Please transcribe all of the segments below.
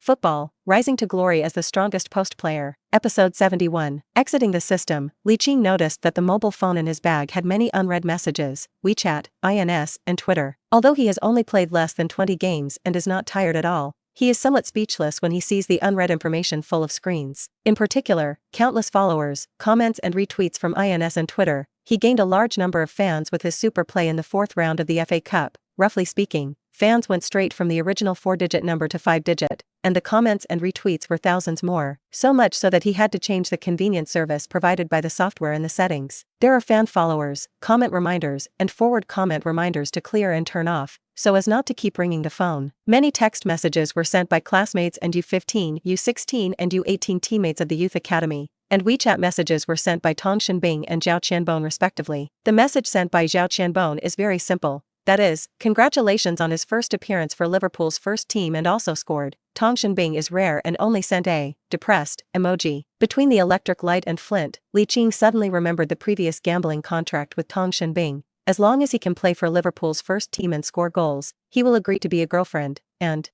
Football, rising to glory as the strongest post player. Episode 71. Exiting the system, Li Qing noticed that the mobile phone in his bag had many unread messages, WeChat, INS, and Twitter. Although he has only played less than 20 games and is not tired at all, he is somewhat speechless when he sees the unread information full of screens. In particular, countless followers, comments and retweets from INS and Twitter. He gained a large number of fans with his super play in the 4th round of the FA Cup. Roughly speaking, fans went straight from the original 4-digit number to 5-digit, and the comments and retweets were thousands more, so much so that he had to change the convenient service provided by the software in the settings. There are fan followers, comment reminders, and forward comment reminders to clear and turn off, so as not to keep ringing the phone. Many text messages were sent by classmates and U15, U16 and U18 teammates of the youth academy, and WeChat messages were sent by Tong Shinbing and Zhao Qianbon respectively. The message sent by Zhao Qianbon is very simple. That is, congratulations on his first appearance for Liverpool's first team and also scored. Tong Shinbing is rare and only sent a depressed emoji. Between the electric light and Flint, Li Qing suddenly remembered the previous gambling contract with Tong Shinbing. As long as he can play for Liverpool's first team and score goals, he will agree to be a girlfriend, and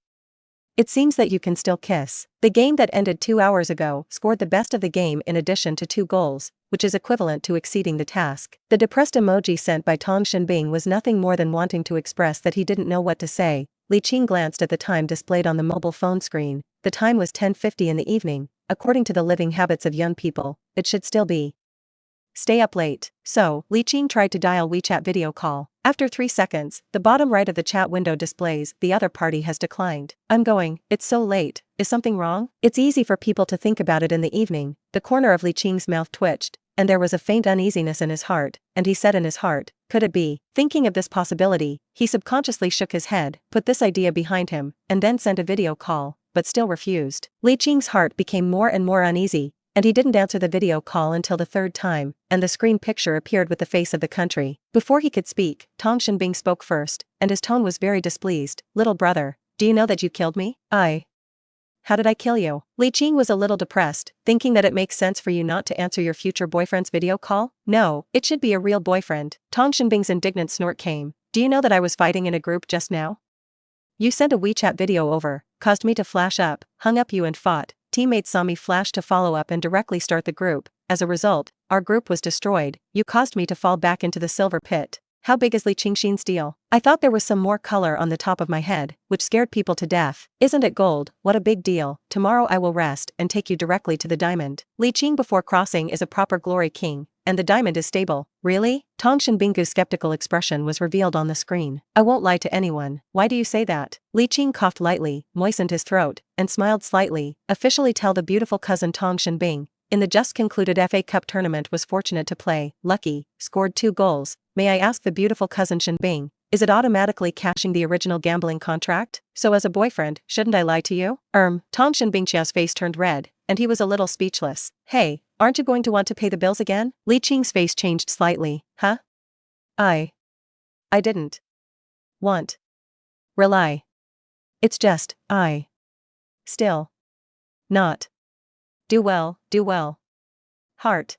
it seems that you can still kiss. The game that ended 2 hours ago scored the best of the game in addition to 2 goals, which is equivalent to exceeding the task. The depressed emoji sent by Tong Shinbing was nothing more than wanting to express that he didn't know what to say. Li Qing glanced at the time displayed on the mobile phone screen. The time was 10:50 in the evening. According to the living habits of young people, it should still be stay up late. So, Li Qing tried to dial WeChat video call. After 3 seconds, the bottom right of the chat window displays, the other party has declined. I'm going, it's so late, is something wrong? It's easy for people to think about it in the evening. The corner of Li Qing's mouth twitched, and there was a faint uneasiness in his heart, and he said in his heart, could it be? Thinking of this possibility, he subconsciously shook his head, put this idea behind him, and then sent a video call, but still refused. Li Qing's heart became more and more uneasy, and he didn't answer the video call until the 3rd time, and the screen picture appeared with the face of the country. Before he could speak, Tong Shinbing spoke first, and his tone was very displeased. Little brother, do you know that you killed me? How did I kill you? Li Qing was a little depressed, thinking that it makes sense for you not to answer your future boyfriend's video call? No, it should be a real boyfriend. Tong Shinbing's indignant snort came. Do you know that I was fighting in a group just now? You sent a WeChat video over, caused me to flash up, hung up you and fought. Teammates saw me flash to follow up and directly start the group. As a result, our group was destroyed. You caused me to fall back into the silver pit. How big is Li Qingxin's deal? I thought there was some more color on the top of my head, which scared people to death. Isn't it gold? What a big deal. Tomorrow I will rest and take you directly to the diamond. Li Qing before crossing is a proper glory king, and the diamond is stable. Really? Tong Shinbing's skeptical expression was revealed on the screen. I won't lie to anyone. Why do you say that? Li Qing coughed lightly, moistened his throat, and smiled slightly. Officially tell the beautiful cousin Tong Shinbing, in the just concluded FA Cup tournament was fortunate to play, lucky, scored 2 goals. May I ask the beautiful cousin Shinbing, is it automatically cashing the original gambling contract? So as a boyfriend, shouldn't I lie to you? Tong Shinbing's face turned red, and he was a little speechless. Hey, aren't you going to want to pay the bills again? Li Qing's face changed slightly. Huh? I didn't want rely. It's just, I still not do well. Heart.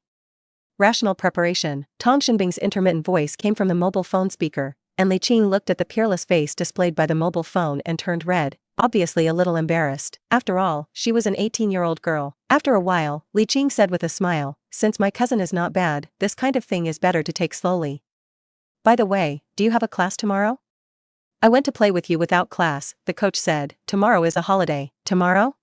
Rational preparation. Tong Shinbing's intermittent voice came from the mobile phone speaker, and Li Qing looked at the peerless face displayed by the mobile phone and turned red, obviously a little embarrassed. After all, she was an 18-year-old girl. After a while, Li Qing said with a smile, since my cousin is not bad, this kind of thing is better to take slowly. By the way, do you have a class tomorrow? I went to play with you without class, the coach said. Tomorrow is a holiday. Tomorrow?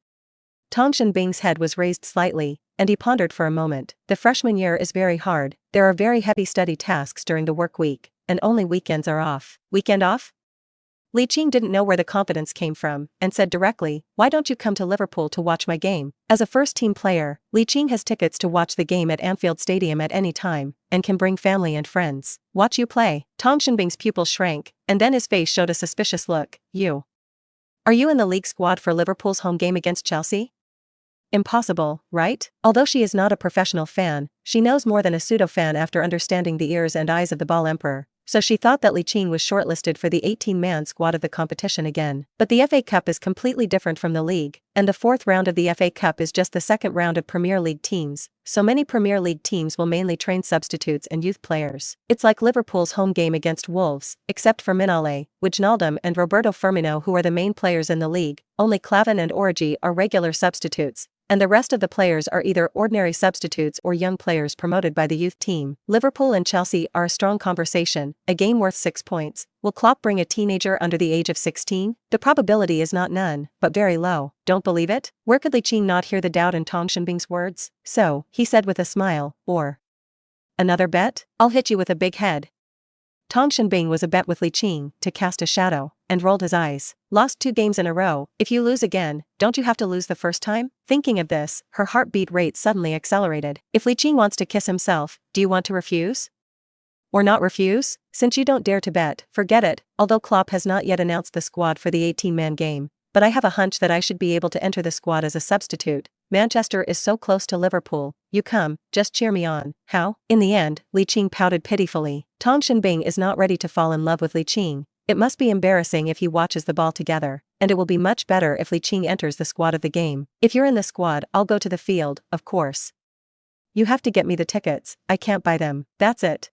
Tong Shinbing's head was raised slightly, and he pondered for a moment. The freshman year is very hard. There are very heavy study tasks during the work week, and only weekends are off. Weekend off? Li Qing didn't know where the confidence came from, and said directly, why don't you come to Liverpool to watch my game? As a first-team player, Li Qing has tickets to watch the game at Anfield Stadium at any time, and can bring family and friends. Watch you play. Tong Shinbing's pupils shrank, and then his face showed a suspicious look. Are you in the league squad for Liverpool's home game against Chelsea? Impossible, right? Although she is not a professional fan, she knows more than a pseudo-fan after understanding the ears and eyes of the ball emperor. so she thought that Li Qing was shortlisted for the 18-man squad of the competition again. But the FA Cup is completely different from the league, and the fourth round of the FA Cup is just the second round of Premier League teams, so many Premier League teams will mainly train substitutes and youth players. It's like Liverpool's home game against Wolves, except for Minale, Wijnaldum and Roberto Firmino, who are the main players in the league. Only Klavan and Origi are regular substitutes, and the rest of the players are either ordinary substitutes or young players promoted by the youth team. Liverpool and Chelsea are a strong conversation, a game worth 6 points. Will Klopp bring a teenager under the age of 16? The probability is not none, but very low. Don't believe it? Where could Li Qing not hear the doubt in Tong Shinbing's words? So, he said with a smile, or another bet? I'll hit you with a big head. Tong Shinbing was a bet with Li Qing, to cast a shadow, and rolled his eyes. Lost 2 games in a row. If you lose again, don't you have to lose the first time? Thinking of this, her heartbeat rate suddenly accelerated. If Li Qing wants to kiss himself, do you want to refuse? Or not refuse? Since you don't dare to bet, forget it. Although Klopp has not yet announced the squad for the 18-man game, but I have a hunch that I should be able to enter the squad as a substitute. Manchester is so close to Liverpool. You come, just cheer me on. How? In the end, Li Qing pouted pitifully. Tong Shinbing is not ready to fall in love with Li Qing. It must be embarrassing if he watches the ball together, and it will be much better if Li Qing enters the squad of the game. If you're in the squad, I'll go to the field, of course. You have to get me the tickets, I can't buy them. That's it.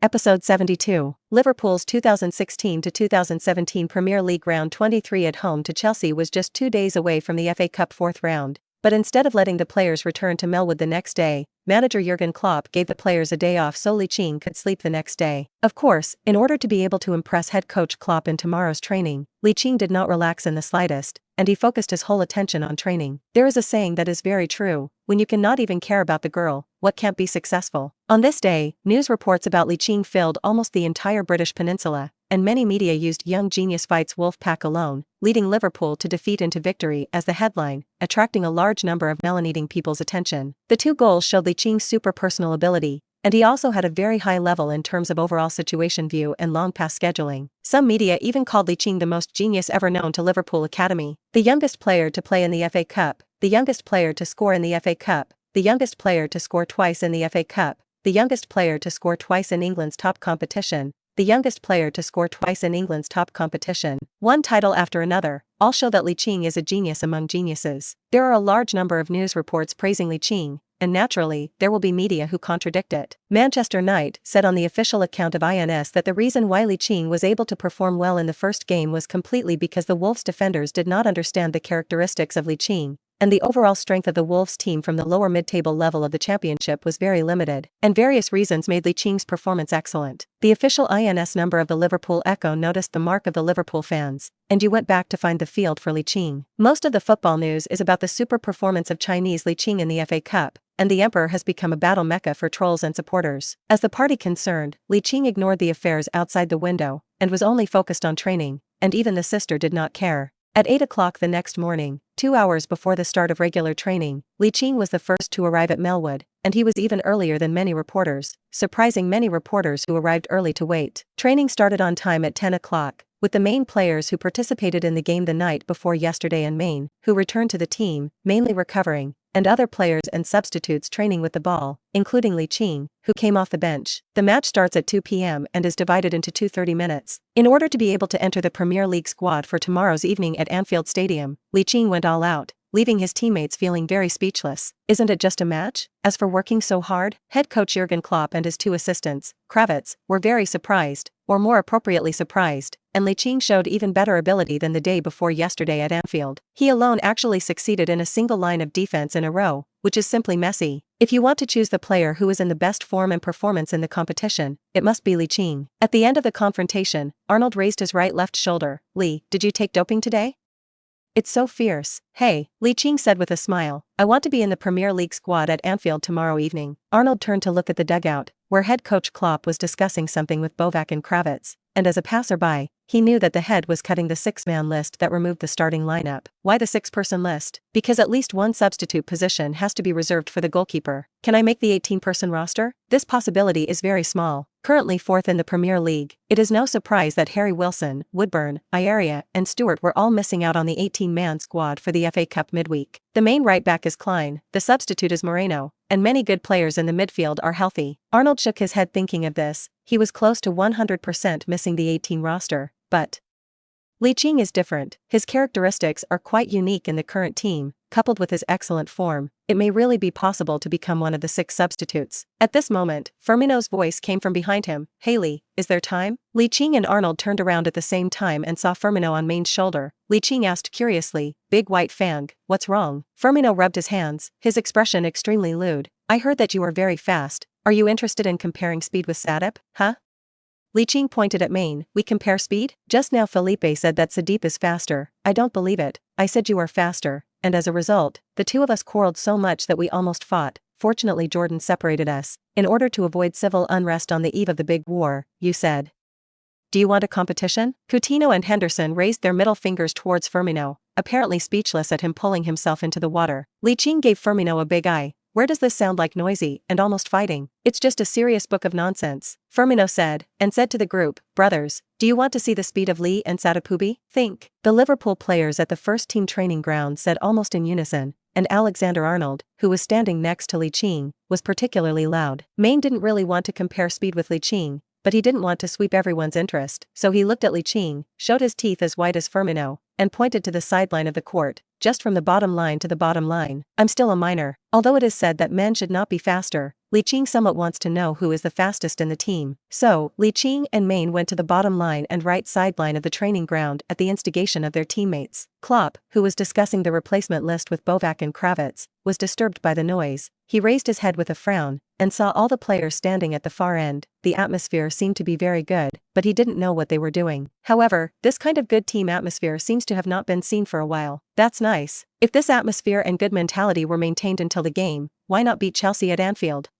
Episode 72. Liverpool's 2016-2017 Premier League Round 23 at home to Chelsea was just 2 days away from the FA Cup fourth round. But instead of letting the players return to Melwood the next day, manager Jurgen Klopp gave the players a day off so Li Qing could sleep the next day. Of course, in order to be able to impress head coach Klopp in tomorrow's training, Li Qing did not relax in the slightest, and he focused his whole attention on training. There is a saying that is very true: when you cannot even care about the girl, what can't be successful? On this day, news reports about Li Qing filled almost the entire British peninsula, and many media used "Young Genius Fights Wolf Pack alone, leading Liverpool to defeat into victory" as the headline, attracting a large number of melon-eating people's attention. The 2 goals showed Li Qing's super personal ability, and he also had a very high level in terms of overall situation view and long pass scheduling. Some media even called Li Qing the most genius ever known to Liverpool Academy. The youngest player to play in the FA Cup, the youngest player to score in the FA Cup, the youngest player to score twice in the FA Cup, the youngest player to score twice in England's top competition, the youngest player to score twice in England's top competition. One title after another, all show that Li Qing is a genius among geniuses. There are a large number of news reports praising Li Qing, and naturally, there will be media who contradict it. Manchester Knight said on the official account of INS that the reason why Li Qing was able to perform well in the first game was completely because the Wolves defenders did not understand the characteristics of Li Qing, and the overall strength of the Wolves team from the lower mid-table level of the championship was very limited, and various reasons made Li Qing's performance excellent. The official INS number of the Liverpool Echo noticed the mark of the Liverpool fans, and you went back to find the field for Li Qing. Most of the football news is about the super performance of Chinese Li Qing in the FA Cup, and the Emperor has become a battle mecca for trolls and supporters. As the party concerned, Li Qing ignored the affairs outside the window, and was only focused on training, and even the sister did not care. At 8 o'clock the next morning, 2 hours before the start of regular training, Li Qing was the first to arrive at Melwood, and he was even earlier than many reporters, surprising many reporters who arrived early to wait. Training started on time at 10 o'clock, with the main players who participated in the game the night before yesterday and Maine, who returned to the team, mainly recovering, and other players and substitutes training with the ball, including Li Qing, who came off the bench. The match starts at 2 p.m. and is divided into 2 30-minute. In order to be able to enter the Premier League squad for tomorrow's evening at Anfield Stadium, Li Qing went all out, leaving his teammates feeling very speechless. Isn't it just a match? As for working so hard, head coach Jurgen Klopp and his 2 assistants, Kravitz, were very surprised, or more appropriately surprised, and Li Qing showed even better ability than the day before yesterday at Anfield. He alone actually succeeded in a single line of defense in a row, which is simply Messi. If you want to choose the player who is in the best form and performance in the competition, it must be Li Qing. At the end of the confrontation, Arnold raised his right-left shoulder. Li, did you take doping today? It's so fierce. Hey, Li Qing said with a smile, I want to be in the Premier League squad at Anfield tomorrow evening. Arnold turned to look at the dugout, where head coach Klopp was discussing something with Bovac and Kravitz, and as a passerby, he knew that the head was cutting the 6-man list that removed the starting lineup. Why the 6-person list? Because at least one substitute position has to be reserved for the goalkeeper. Can I make the 18-person roster? This possibility is very small. Currently 4th in the Premier League, it is no surprise that Harry Wilson, Woodburn, Ayaria, and Stewart were all missing out on the 18-man squad for the FA Cup midweek. The main right-back is Klein, the substitute is Moreno, and many good players in the midfield are healthy. Arnold shook his head thinking of this. He was close to 100% missing the 18 roster, but Li Qing is different. His characteristics are quite unique in the current team, coupled with his excellent form. It may really be possible to become one of the 6 substitutes. At this moment, Firmino's voice came from behind him. Hey Li, is there time? Li Qing and Arnold turned around at the same time and saw Firmino on Main's shoulder. Li Qing asked curiously, "Big white fang, what's wrong?" Firmino rubbed his hands, his expression extremely lewd. "I heard that you are very fast. Are you interested in comparing speed with Sadip, huh?" Li Qing pointed at Main. "We compare speed? Just now Felipe said that Sadip is faster. I don't believe it. I said you are faster, and as a result, the two of us quarreled so much that we almost fought. Fortunately Jordan separated us. In order to avoid civil unrest on the eve of the big war, you said. Do you want a competition?" Coutinho and Henderson raised their middle fingers towards Firmino, apparently speechless at him pulling himself into the water. Li Qing gave Firmino a big eye. "Where does this sound like noisy and almost fighting? It's just a serious book of nonsense," Firmino said, and said to the group, "Brothers, do you want to see the speed of Li and Sadapubi? Think." The Liverpool players at the first team training ground said almost in unison, and Alexander-Arnold, who was standing next to Li Qing, was particularly loud. Main didn't really want to compare speed with Li Qing, but he didn't want to sweep everyone's interest, so he looked at Li Qing, showed his teeth as white as Firmino, and pointed to the sideline of the court, just from the bottom line to the bottom line. "I'm still a minor. Although it is said that men should not be faster, Li Qing somewhat wants to know who is the fastest in the team." So, Li Qing and Main went to the bottom line and right sideline of the training ground at the instigation of their teammates. Klopp, who was discussing the replacement list with Bovac and Kravitz, was disturbed by the noise. He raised his head with a frown, and saw all the players standing at the far end. The atmosphere seemed to be very good, but he didn't know what they were doing. However, this kind of good team atmosphere seems to have not been seen for a while. That's nice. If this atmosphere and good mentality were maintained until the game, why not beat Chelsea at Anfield?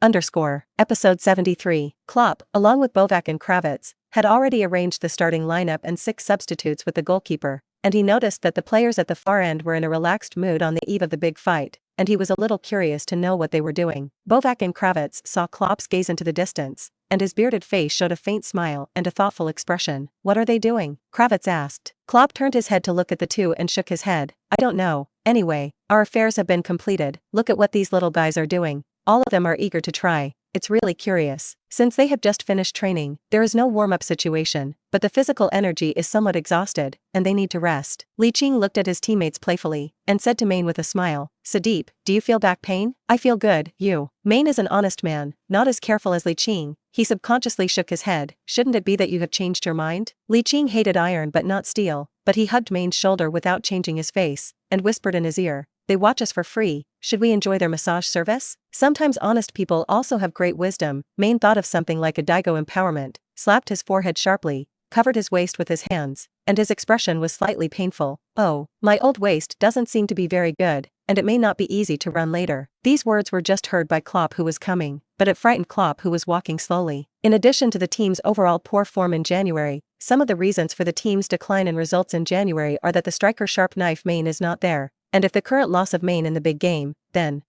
Episode 73. Klopp, along with Bovac and Kravitz, had already arranged the starting lineup and 6 substitutes with the goalkeeper, and he noticed that the players at the far end were in a relaxed mood on the eve of the big fight, and he was a little curious to know what they were doing. Bovac and Kravitz saw Klopp's gaze into the distance, and his bearded face showed a faint smile and a thoughtful expression. "What are they doing?" Kravitz asked. Klopp turned his head to look at the two and shook his head. "I don't know. Anyway, our affairs have been completed. Look at what these little guys are doing. All of them are eager to try. It's really curious. Since they have just finished training, there is no warm-up situation, but the physical energy is somewhat exhausted, and they need to rest." Li Qing looked at his teammates playfully, and said to Main with a smile, "Sadip, do you feel back pain?" "I feel good, you." Main is an honest man, not as careful as Li Qing. He subconsciously shook his head. "Shouldn't it be that you have changed your mind?" Li Qing hated iron but not steel, but he hugged Main's shoulder without changing his face, and whispered in his ear, "They watch us for free. Should we enjoy their massage service?" Sometimes honest people also have great wisdom. Main thought of something like a Daigo empowerment, slapped his forehead sharply, covered his waist with his hands, and his expression was slightly painful. "Oh, my old waist doesn't seem to be very good, and it may not be easy to run later." These words were just heard by Klopp, who was coming, but it frightened Klopp, who was walking slowly. In addition to the team's overall poor form in January, some of the reasons for the team's decline in results in January are that the striker sharp knife Main is not there, and if the current loss of Main in the big game, then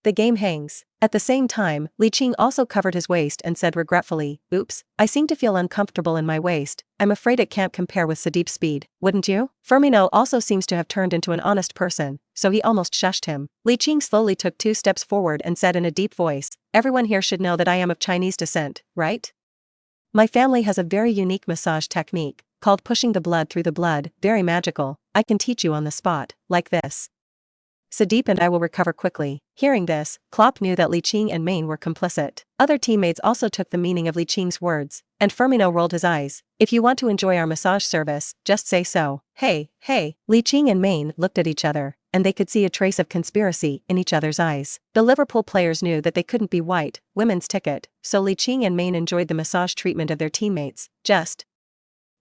the game hangs. At the same time, Li Qing also covered his waist and said regretfully, "Oops, I seem to feel uncomfortable in my waist. I'm afraid it can't compare with Sadip's speed, wouldn't you?" Firmino also seems to have turned into an honest person, so he almost shushed him. Li Qing slowly took 2 steps forward and said in a deep voice, "Everyone here should know that I am of Chinese descent, right? My family has a very unique massage technique, called pushing the blood through the blood, very magical. I can teach you on the spot, like this. Sadip and I will recover quickly." Hearing this, Klopp knew that Li Qing and Main were complicit. Other teammates also took the meaning of Li Qing's words, and Firmino rolled his eyes. "If you want to enjoy our massage service, just say so." Hey. Li Qing and Main looked at each other, and they could see a trace of conspiracy in each other's eyes. The Liverpool players knew that they couldn't be white, women's ticket, so Li Qing and Main enjoyed the massage treatment of their teammates.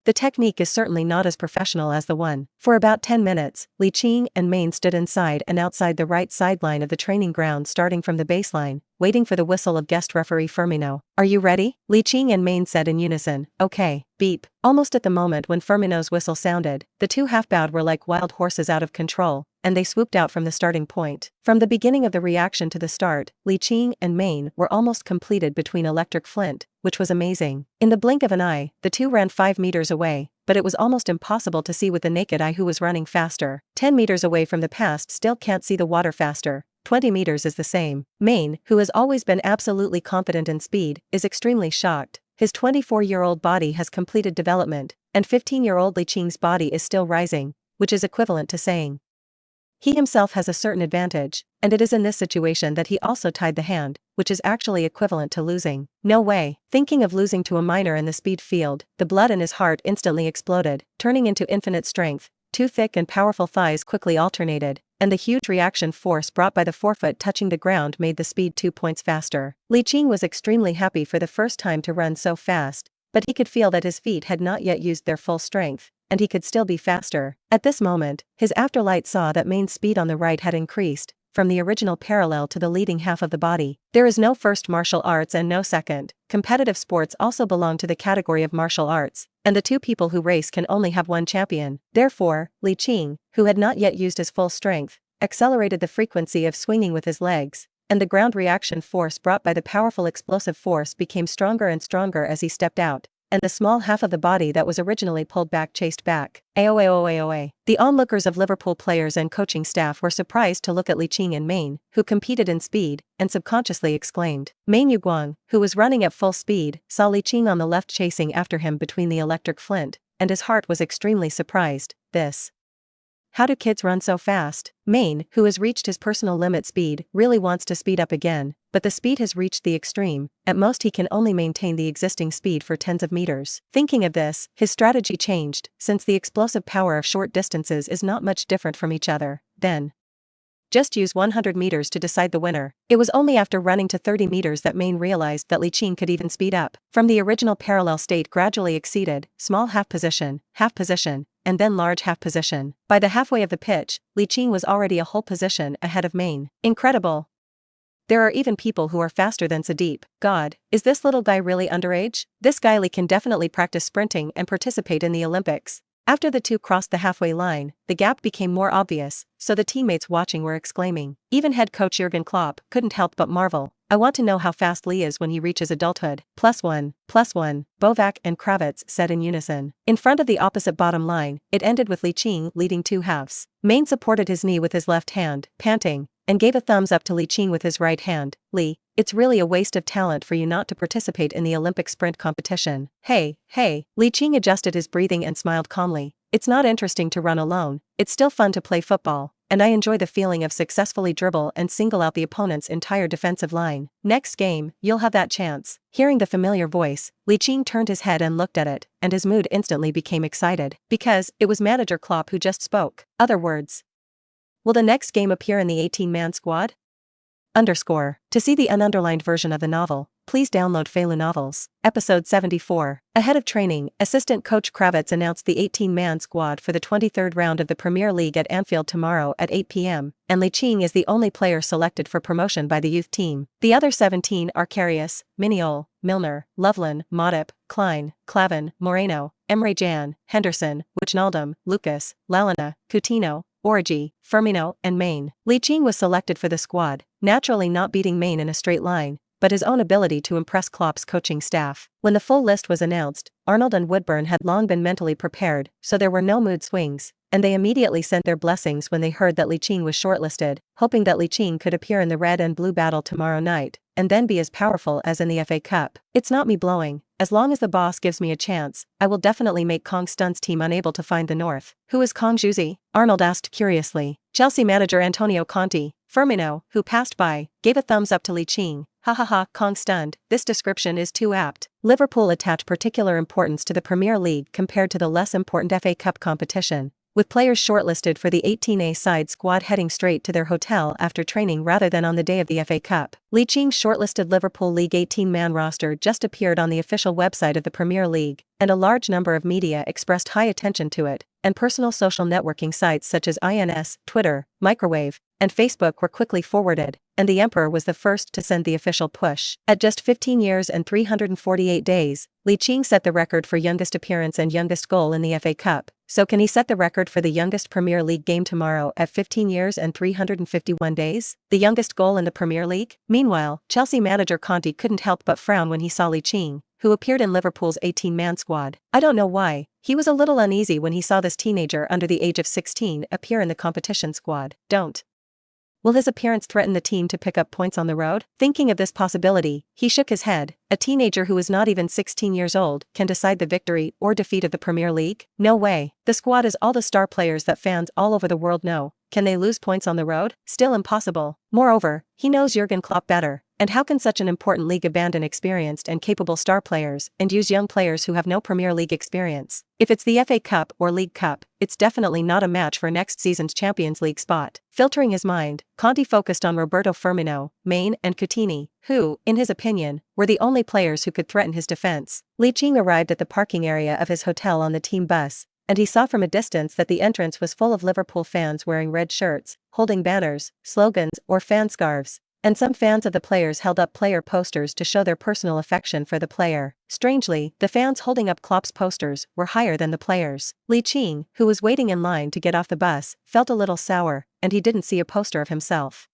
The technique is certainly not as professional as the one. For about 10 minutes, Li Qing and Main stood inside and outside the right sideline of the training ground, starting from the baseline, waiting for the whistle of guest referee Firmino. "Are you ready?" Li Qing and Main said in unison. "Okay." Beep. Almost at the moment when Firmino's whistle sounded, the two half-bowed were like wild horses out of control, and they swooped out from the starting point. From the beginning of the reaction to the start, Li Qing and Main were almost completed between electric flint, which was amazing. In the blink of an eye, the two ran 5 meters away, but it was almost impossible to see with the naked eye who was running faster. 10 meters away from the past still can't see the water faster. 20 meters is the same. Maine, who has always been absolutely confident in speed, is extremely shocked. His 24-year-old body has completed development, and 15-year-old Li Qing's body is still rising, which is equivalent to saying he himself has a certain advantage, and it is in this situation that he also tied the hand, which is actually equivalent to losing. No way. Thinking of losing to a minor in the speed field, the blood in his heart instantly exploded, turning into infinite strength. Two thick and powerful thighs quickly alternated, and the huge reaction force brought by the forefoot touching the ground made the speed 2 points faster. Li Qing was extremely happy for the first time to run so fast, but he could feel that his feet had not yet used their full strength, and he could still be faster. At this moment, his afterlight saw that Maine's speed on the right had increased, from the original parallel to the leading half of the body. There is no first martial arts and no second. Competitive sports also belong to the category of martial arts, and the two people who race can only have one champion. Therefore, Li Qing, who had not yet used his full strength, accelerated the frequency of swinging with his legs, and the ground reaction force brought by the powerful explosive force became stronger and stronger as he stepped out, and the small half of the body that was originally pulled back chased back. Aoa. The onlookers of Liverpool players and coaching staff were surprised to look at Li Qing and Maine, who competed in speed, and subconsciously exclaimed. Maine Yuguang, who was running at full speed, saw Li Qing on the left chasing after him between the electric flint, and his heart was extremely surprised. How do kids run so fast? Maine, who has reached his personal limit speed, really wants to speed up again, but the speed has reached the extreme. At most he can only maintain the existing speed for tens of meters. Thinking of this, his strategy changed, since the explosive power of short distances is not much different from each other. Then just use 100 meters to decide the winner. It was only after running to 30 meters that Maine realized that Li Qing could even speed up. From the original parallel state gradually exceeded, small half position, and then large half position. By the halfway of the pitch, Li Qing was already a whole position ahead of Maine. Incredible. There are even people who are faster than Sadeep. God, is this little guy really underage? This guy Li can definitely practice sprinting and participate in the Olympics. After the two crossed the halfway line, the gap became more obvious, so the teammates watching were exclaiming. Even head coach Jurgen Klopp couldn't help but marvel. I want to know how fast Li is when he reaches adulthood. +1, Bovac and Kravitz said in unison. In front of the opposite bottom line, it ended with Li Qing leading two halves. Maine supported his knee with his left hand, panting, and gave a thumbs up to Li Qing with his right hand. Li, it's really a waste of talent for you not to participate in the Olympic sprint competition. Hey. Li Qing adjusted his breathing and smiled calmly. It's not interesting to run alone, it's still fun to play football, and I enjoy the feeling of successfully dribble and single out the opponent's entire defensive line. Next game, you'll have that chance. Hearing the familiar voice, Li Qing turned his head and looked at it, and his mood instantly became excited, because it was manager Klopp who just spoke. Other words. Will the next game appear in the 18-man squad? To see the ununderlined version of the novel, please download Feilu Novels. Episode 74. Ahead of training, assistant coach Kravitz announced the 18-man squad for the 23rd round of the Premier League at Anfield tomorrow at 8 p.m., and Li Qing is the only player selected for promotion by the youth team. The other 17 are Karius, Mignolet, Milner, Loveland, Matip, Klein, Clavin, Moreno, Emre Can, Henderson, Wijnaldum, Lucas, Lalana, Coutinho, Origi, Firmino, and Maine. Li Qing was selected for the squad, naturally not beating Maine in a straight line, but his own ability to impress Klopp's coaching staff. When the full list was announced, Arnold and Woodburn had long been mentally prepared, so there were no mood swings, and they immediately sent their blessings when they heard that Li Qing was shortlisted, hoping that Li Qing could appear in the red and blue battle tomorrow night, and then be as powerful as in the FA Cup. It's not me blowing. As long as the boss gives me a chance, I will definitely make Kong Stun's team unable to find the north. Who is Kong Juzi? Arnold asked curiously. Chelsea manager Antonio Conte. Firmino, who passed by, gave a thumbs up to Li Qing. Kong stunned. This description is too apt. Liverpool attach particular importance to the Premier League compared to the less important FA Cup competition, with players shortlisted for the 18A side squad heading straight to their hotel after training rather than on the day of the FA Cup. Li Qing's shortlisted Liverpool League 18-man roster just appeared on the official website of the Premier League, and a large number of media expressed high attention to it, and personal social networking sites such as INS, Twitter, Microwave, and Facebook were quickly forwarded, and the Emperor was the first to send the official push. At just 15 years and 348 days, Li Qing set the record for youngest appearance and youngest goal in the FA Cup. So can he set the record for the youngest Premier League game tomorrow at 15 years and 351 days? The youngest goal in the Premier League? Meanwhile, Chelsea manager Conte couldn't help but frown when he saw Li Qing, who appeared in Liverpool's 18-man squad. I don't know why, he was a little uneasy when he saw this teenager under the age of 16 appear in the competition squad. Don't Will his appearance threaten the team to pick up points on the road? Thinking of this possibility, he shook his head. A teenager who is not even 16 years old can decide the victory or defeat of the Premier League? No way. The squad is all the star players that fans all over the world know. Can they lose points on the road? Still impossible. Moreover, he knows Jurgen Klopp better. And how can such an important league abandon experienced and capable star players and use young players who have no Premier League experience? If it's the FA Cup or League Cup, it's definitely not a match for next season's Champions League spot. Filtering his mind, Conte focused on Roberto Firmino, Maine and Coutinho, who, in his opinion, were the only players who could threaten his defense. Li Qing arrived at the parking area of his hotel on the team bus, and he saw from a distance that the entrance was full of Liverpool fans wearing red shirts, holding banners, slogans, or fan scarves. And some fans of the players held up player posters to show their personal affection for the player. Strangely, the fans holding up Klopp's posters were higher than the players. Li Qing, who was waiting in line to get off the bus, felt a little sour, and he didn't see a poster of himself.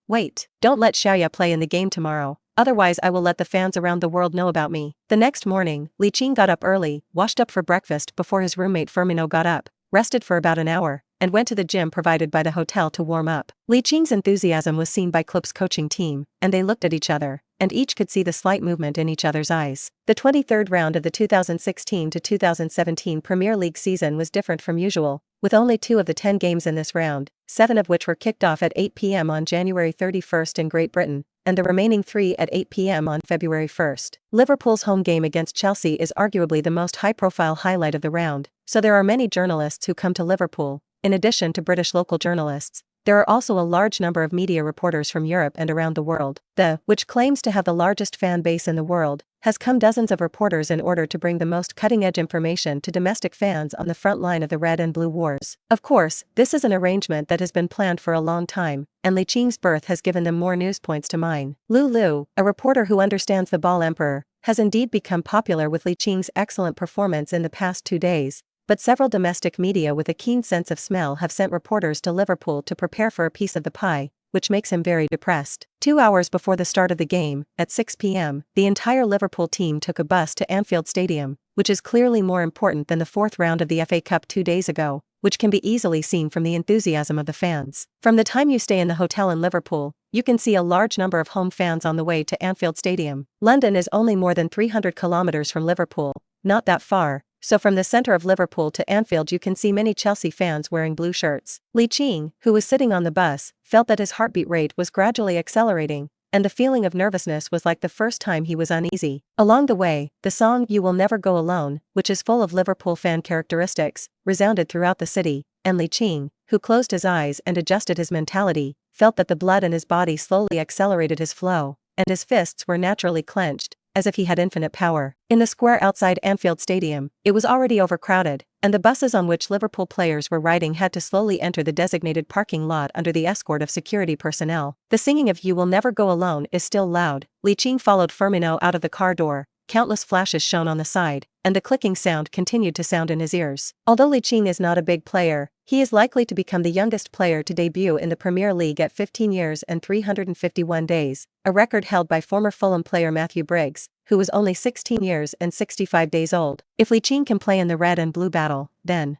Wait. Don't let Xiaoya play in the game tomorrow. Otherwise I will let the fans around the world know about me. The next morning, Li Qing got up early, washed up for breakfast before his roommate Firmino got up, rested for about an hour, and went to the gym provided by the hotel to warm up. Li Qing's enthusiasm was seen by Klopp's coaching team, and they looked at each other, and each could see the slight movement in each other's eyes. The 23rd round of the 2016 to 2017 Premier League season was different from usual, with only 2 of the 10 games in this round, 7 of which were kicked off at 8 p.m. on January 31st in Great Britain, and the remaining 3 at 8 p.m. on February 1st. Liverpool's home game against Chelsea is arguably the most high-profile highlight of the round, so there are many journalists who come to Liverpool. In addition to British local journalists, there are also a large number of media reporters from Europe and around the world. Which claims to have the largest fan base in the world, has come dozens of reporters in order to bring the most cutting-edge information to domestic fans on the front line of the red and blue wars. Of course, this is an arrangement that has been planned for a long time, and Li Qing's birth has given them more news points to mine. Lu, a reporter who understands the ball emperor, has indeed become popular with Li Qing's excellent performance in the past 2 days. But several domestic media with a keen sense of smell have sent reporters to Liverpool to prepare for a piece of the pie, which makes him very depressed. 2 hours before the start of the game, at 6 p.m., the entire Liverpool team took a bus to Anfield Stadium, which is clearly more important than the 4th round of the FA Cup 2 days ago, which can be easily seen from the enthusiasm of the fans. From the time you stay in the hotel in Liverpool, you can see a large number of home fans on the way to Anfield Stadium. London is only more than 300 kilometers from Liverpool, not that far. So from the center of Liverpool to Anfield you can see many Chelsea fans wearing blue shirts. Li Qing, who was sitting on the bus, felt that his heartbeat rate was gradually accelerating, and the feeling of nervousness was like the first time he was uneasy. Along the way, the song "You Will Never Go Alone," which is full of Liverpool fan characteristics, resounded throughout the city, and Li Qing, who closed his eyes and adjusted his mentality, felt that the blood in his body slowly accelerated his flow, and his fists were naturally clenched, as if he had infinite power. In the square outside Anfield Stadium, it was already overcrowded, and the buses on which Liverpool players were riding had to slowly enter the designated parking lot under the escort of security personnel. The singing of "You Will Never Go Alone" is still loud. Li Qing followed Firmino out of the car door, countless flashes shone on the side, and the clicking sound continued to sound in his ears. Although Li Qing is not a big player, he is likely to become the youngest player to debut in the Premier League at 15 years and 351 days, a record held by former Fulham player Matthew Briggs, who was only 16 years and 65 days old. If Li Qing can play in the red and blue battle, then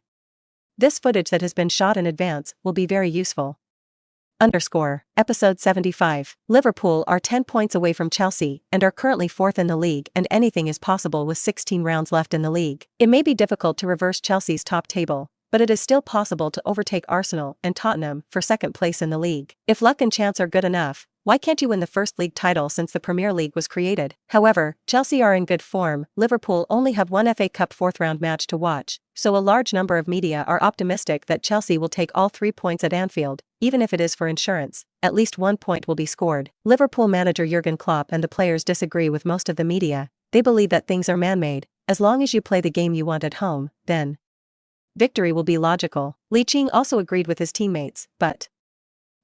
this footage that has been shot in advance will be very useful. Episode 75. Liverpool are 10 points away from Chelsea and are currently 4th in the league, and anything is possible with 16 rounds left in the league. It may be difficult to reverse Chelsea's top table, but it is still possible to overtake Arsenal and Tottenham for 2nd place in the league. If luck and chance are good enough, why can't you win the first league title since the Premier League was created? However, Chelsea are in good form. Liverpool only have one FA Cup 4th round match to watch, so a large number of media are optimistic that Chelsea will take all 3 points at Anfield, even if it is for insurance. At least 1 point will be scored. Liverpool manager Jurgen Klopp and the players disagree with most of the media. They believe that things are man-made. As long as you play the game you want at home, then victory will be logical. Li Qing also agreed with his teammates, but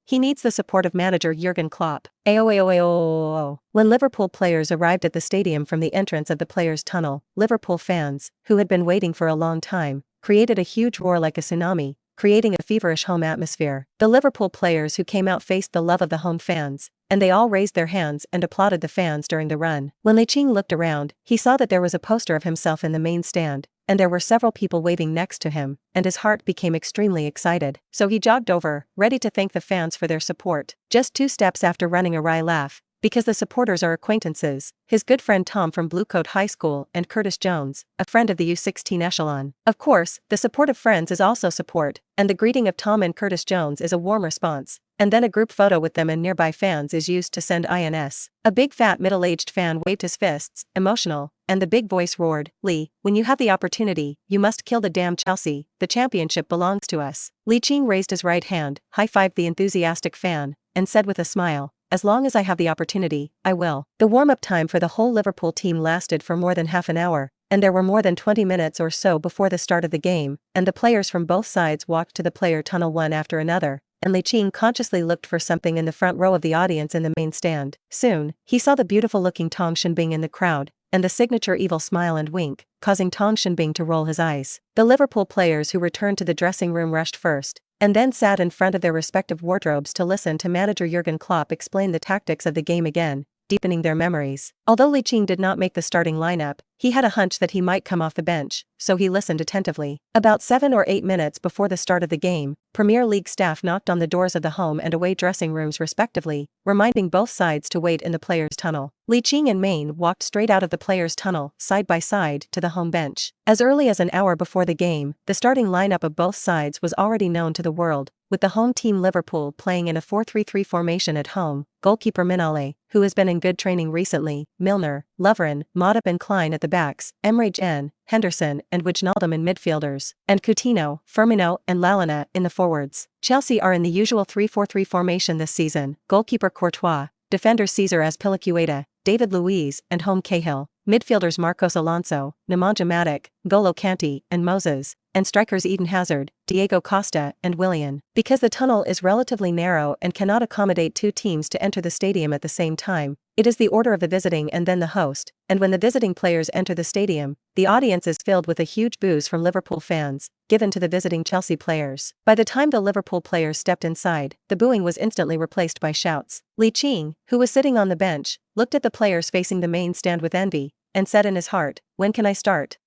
he needs the support of manager Jurgen Klopp. When Liverpool players arrived at the stadium from the entrance of the players' tunnel, Liverpool fans, who had been waiting for a long time, created a huge roar like a tsunami, creating a feverish home atmosphere. The Liverpool players who came out faced the love of the home fans, and they all raised their hands and applauded the fans during the run. When Li Qing looked around, he saw that there was a poster of himself in the main stand, and there were several people waving next to him, and his heart became extremely excited. So he jogged over, ready to thank the fans for their support. Just 2 steps after running a wry laugh, because the supporters are acquaintances, his good friend Tom from Bluecoat High School and Curtis Jones, a friend of the U16 echelon. Of course, the support of friends is also support, and the greeting of Tom and Curtis Jones is a warm response, and then a group photo with them and nearby fans is used to send INS. A big fat middle-aged fan waved his fists, emotional, and the big voice roared, "Lee, when you have the opportunity, you must kill the damn Chelsea, the championship belongs to us." Li Qing raised his right hand, high-fived the enthusiastic fan, and said with a smile, "As long as I have the opportunity, I will." The warm-up time for the whole Liverpool team lasted for more than half an hour, and there were more than 20 minutes or so before the start of the game, and the players from both sides walked to the player tunnel one after another, and Li Qing consciously looked for something in the front row of the audience in the main stand. Soon, he saw the beautiful-looking Tong Shinbing in the crowd, and the signature evil smile and wink, causing Tong Shinbing to roll his eyes. The Liverpool players who returned to the dressing room rushed first, and then sat in front of their respective wardrobes to listen to manager Jurgen Klopp explain the tactics of the game again, deepening their memories. Although Li Qing did not make the starting lineup, he had a hunch that he might come off the bench, so he listened attentively. About 7 or 8 minutes before the start of the game, Premier League staff knocked on the doors of the home and away dressing rooms respectively, reminding both sides to wait in the players' tunnel. Li Qing and Maine walked straight out of the players' tunnel, side by side, to the home bench. As early as an hour before the game, the starting lineup of both sides was already known to the world, with the home team Liverpool playing in a 4-3-3 formation at home, goalkeeper Minale, who has been in good training recently, Milner, Lovren, Matip and Klein at the backs, Emre Can, Henderson and Wijnaldum in midfielders, and Coutinho, Firmino and Lalana in the forwards. Chelsea are in the usual 3-4-3 formation this season, goalkeeper Courtois, defenders Cesar Azpilicueta, David Luiz and home Cahill, midfielders Marcos Alonso, Nemanja Matic, N'Golo Kante and Moses, and strikers Eden Hazard, Diego Costa and Willian. Because the tunnel is relatively narrow and cannot accommodate 2 teams to enter the stadium at the same time, it is the order of the visiting and then the host, and when the visiting players enter the stadium, the audience is filled with a huge boos from Liverpool fans, given to the visiting Chelsea players. By the time the Liverpool players stepped inside, the booing was instantly replaced by shouts. Li Qing, who was sitting on the bench, looked at the players facing the main stand with envy, and said in his heart, "When can I start?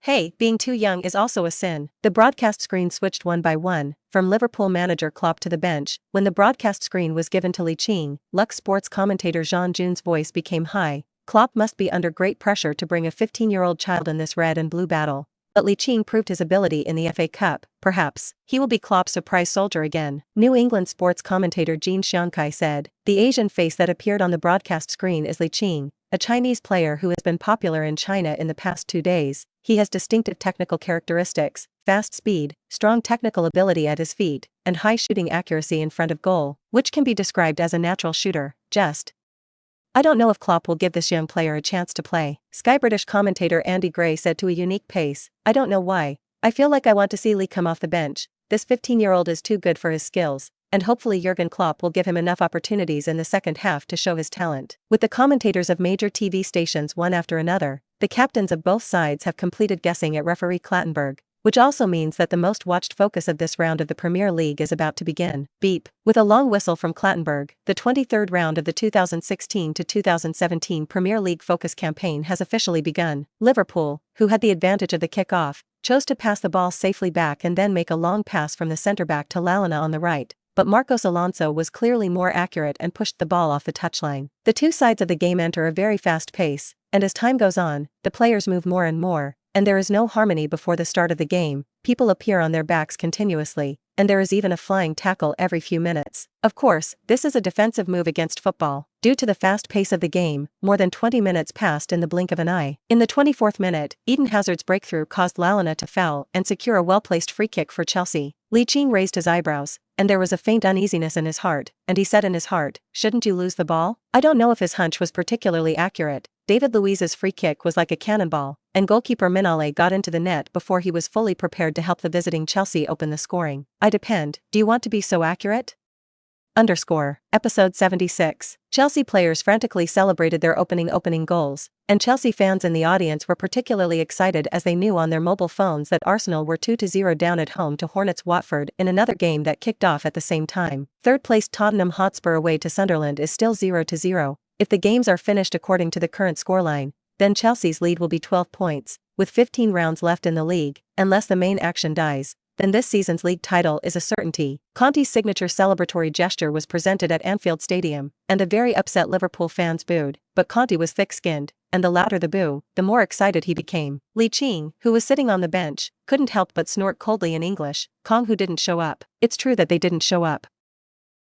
Hey, being too young is also a sin." The broadcast screen switched one by one, from Liverpool manager Klopp to the bench. When the broadcast screen was given to Li Qing, Lux Sports commentator Jean Jun's voice became high. Klopp must be under great pressure to bring a 15-year-old child in this red and blue battle. But Li Qing proved his ability in the FA Cup. Perhaps he will be Klopp's surprise soldier again. New England sports commentator Jean Xiangkai said, "The Asian face that appeared on the broadcast screen is Li Qing, a Chinese player who has been popular in China in the past 2 days. He has distinctive technical characteristics, fast speed, strong technical ability at his feet, and high shooting accuracy in front of goal, which can be described as a natural shooter. I don't know if Klopp will give this young player a chance to play." Sky British commentator Andy Gray said to a unique pace, "I don't know why. I feel like I want to see Lee come off the bench. This 15-year-old is too good for his skills, and hopefully Jurgen Klopp will give him enough opportunities in the second half to show his talent." With the commentators of major TV stations one after another, the captains of both sides have completed guessing at referee Clattenburg, which also means that the most watched focus of this round of the Premier League is about to begin. Beep. With a long whistle from Clattenburg, the 23rd round of the 2016 to 2017 Premier League focus campaign has officially begun. Liverpool, who had the advantage of the kick-off, chose to pass the ball safely back and then make a long pass from the centre-back to Lalana on the right, but Marcos Alonso was clearly more accurate and pushed the ball off the touchline. The two sides of the game enter a very fast pace, and as time goes on, the players move more and more, and there is no harmony before the start of the game. People appear on their backs continuously, and there is even a flying tackle every few minutes. Of course, this is a defensive move against football. Due to the fast pace of the game, more than 20 minutes passed in the blink of an eye. In the 24th minute, Eden Hazard's breakthrough caused Lalana to foul and secure a well-placed free kick for Chelsea. Li Qing raised his eyebrows, and there was a faint uneasiness in his heart, and he said in his heart, "Shouldn't you lose the ball?" I don't know if his hunch was particularly accurate. David Luiz's free kick was like a cannonball, and goalkeeper Minale got into the net before he was fully prepared to help the visiting Chelsea open the scoring. I depend. Do you want to be so accurate? Episode 76. Chelsea players frantically celebrated their opening goals, and Chelsea fans in the audience were particularly excited as they knew on their mobile phones that Arsenal were 2-0 down at home to Hornets Watford in another game that kicked off at the same time. Third-placed Tottenham Hotspur away to Sunderland is still 0-0. If the games are finished according to the current scoreline, then Chelsea's lead will be 12 points, with 15 rounds left in the league, unless the main action dies. Then this season's league title is a certainty. Conte's signature celebratory gesture was presented at Anfield Stadium, and the very upset Liverpool fans booed, but Conte was thick-skinned, and the louder the boo, the more excited he became. Li Qing, who was sitting on the bench, couldn't help but snort coldly in English, "Kong who didn't show up." It's true that they didn't show up.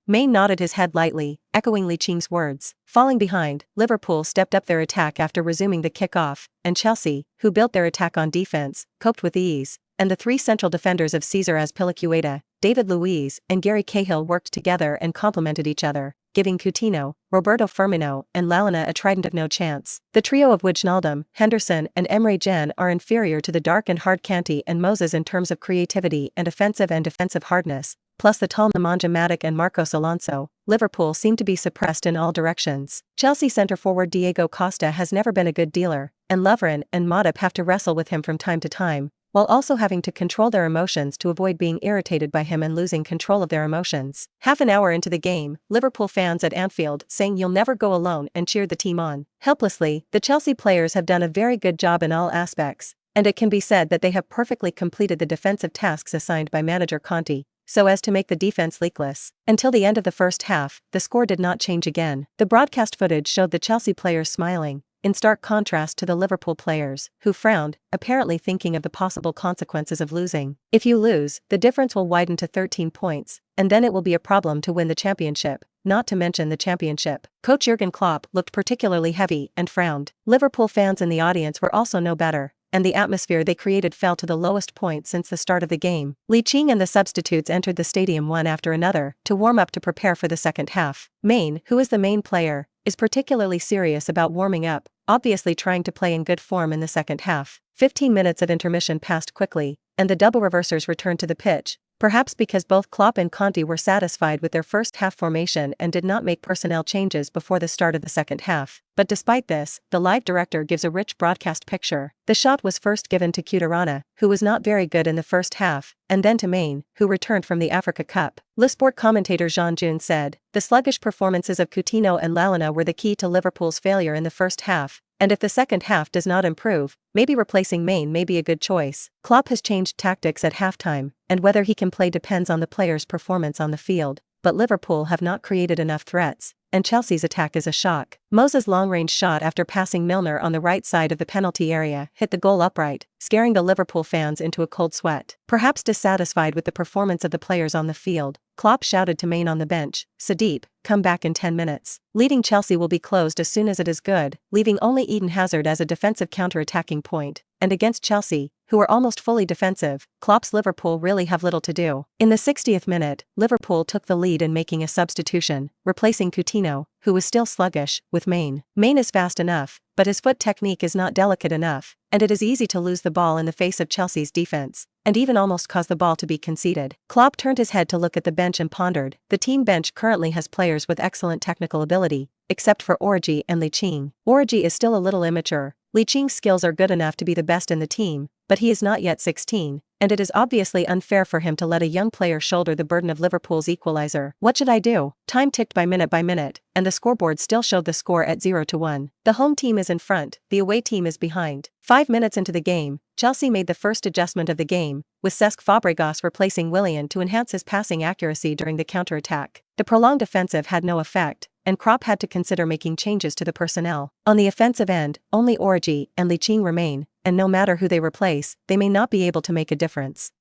Main nodded his head lightly, echoing Li Qing's words. Falling behind, Liverpool stepped up their attack after resuming the kick-off, and Chelsea, who built their attack on defense, coped with ease, and the three central defenders of Cesar Azpilicueta, David Luiz, and Gary Cahill worked together and complemented each other, giving Coutinho, Roberto Firmino, and Lalana a trident of no chance. The trio of Wijnaldum, Henderson, and Emre Can are inferior to the dark and hard Kanté and Moses in terms of creativity and defensive hardness, plus the tall Nemanja Matic and Marcos Alonso. Liverpool seem to be suppressed in all directions. Chelsea centre-forward Diego Costa has never been a good dealer, and Lovren and Matip have to wrestle with him from time to time, while also having to control their emotions to avoid being irritated by him and losing control of their emotions. Half an hour into the game, Liverpool fans at Anfield sang "You'll Never Go Alone" and cheered the team on. Helplessly, the Chelsea players have done a very good job in all aspects, and it can be said that they have perfectly completed the defensive tasks assigned by manager Conte, so as to make the defense leakless. Until the end of the first half, the score did not change again. The broadcast footage showed the Chelsea players smiling, in stark contrast to the Liverpool players, who frowned, apparently thinking of the possible consequences of losing. If you lose, the difference will widen to 13 points, and then it will be a problem to win the championship, not to mention the championship. Coach Jurgen Klopp looked particularly heavy and frowned. Liverpool fans in the audience were also no better, and the atmosphere they created fell to the lowest point since the start of the game. Li Qing and the substitutes entered the stadium one after another to warm up to prepare for the second half. Main, who is the main player, is particularly serious about warming up, obviously trying to play in good form in the second half. 15 minutes of intermission passed quickly, and the double reversers returned to the pitch, perhaps because both Klopp and Conte were satisfied with their first half formation and did not make personnel changes before the start of the second half. But despite this, the live director gives a rich broadcast picture. The shot was first given to Cutirana, who was not very good in the first half, and then to Main, who returned from the Africa Cup. Le Sport commentator Jean June said, "The sluggish performances of Coutinho and Lalana were the key to Liverpool's failure in the first half, and if the second half does not improve, maybe replacing Main may be a good choice." Klopp has changed tactics at halftime, and whether he can play depends on the players' performance on the field, but Liverpool have not created enough threats, and Chelsea's attack is a shock. Moses' long-range shot after passing Milner on the right side of the penalty area hit the goal upright, scaring the Liverpool fans into a cold sweat. Perhaps dissatisfied with the performance of the players on the field, Klopp shouted to Main on the bench, "Sadiq, come back in 10 minutes. Leading Chelsea will be closed as soon as it is good," leaving only Eden Hazard as a defensive counter-attacking point. And against Chelsea, who are almost fully defensive, Klopp's Liverpool really have little to do. In the 60th minute, Liverpool took the lead in making a substitution, replacing Coutinho, who was still sluggish, with Main. Main is fast enough, but his foot technique is not delicate enough, and it is easy to lose the ball in the face of Chelsea's defense, and even almost cause the ball to be conceded. Klopp turned his head to look at the bench and pondered. The team bench currently has players with excellent technical ability, except for Origi and Li Qing. Origi is still a little immature. Li Qing's skills are good enough to be the best in the team, but he is not yet 16, and it is obviously unfair for him to let a young player shoulder the burden of Liverpool's equalizer. What should I do? Time ticked by minute, and the scoreboard still showed the score at 0-1. The home team is in front, the away team is behind. 5 minutes into the game, Chelsea made the first adjustment of the game, with Cesc Fabregas replacing Willian to enhance his passing accuracy during the counter-attack. The prolonged offensive had no effect, and Klopp had to consider making changes to the personnel. On the offensive end, only Origi and Li Qing remain, and no matter who they replace, they may not be able to make a difference.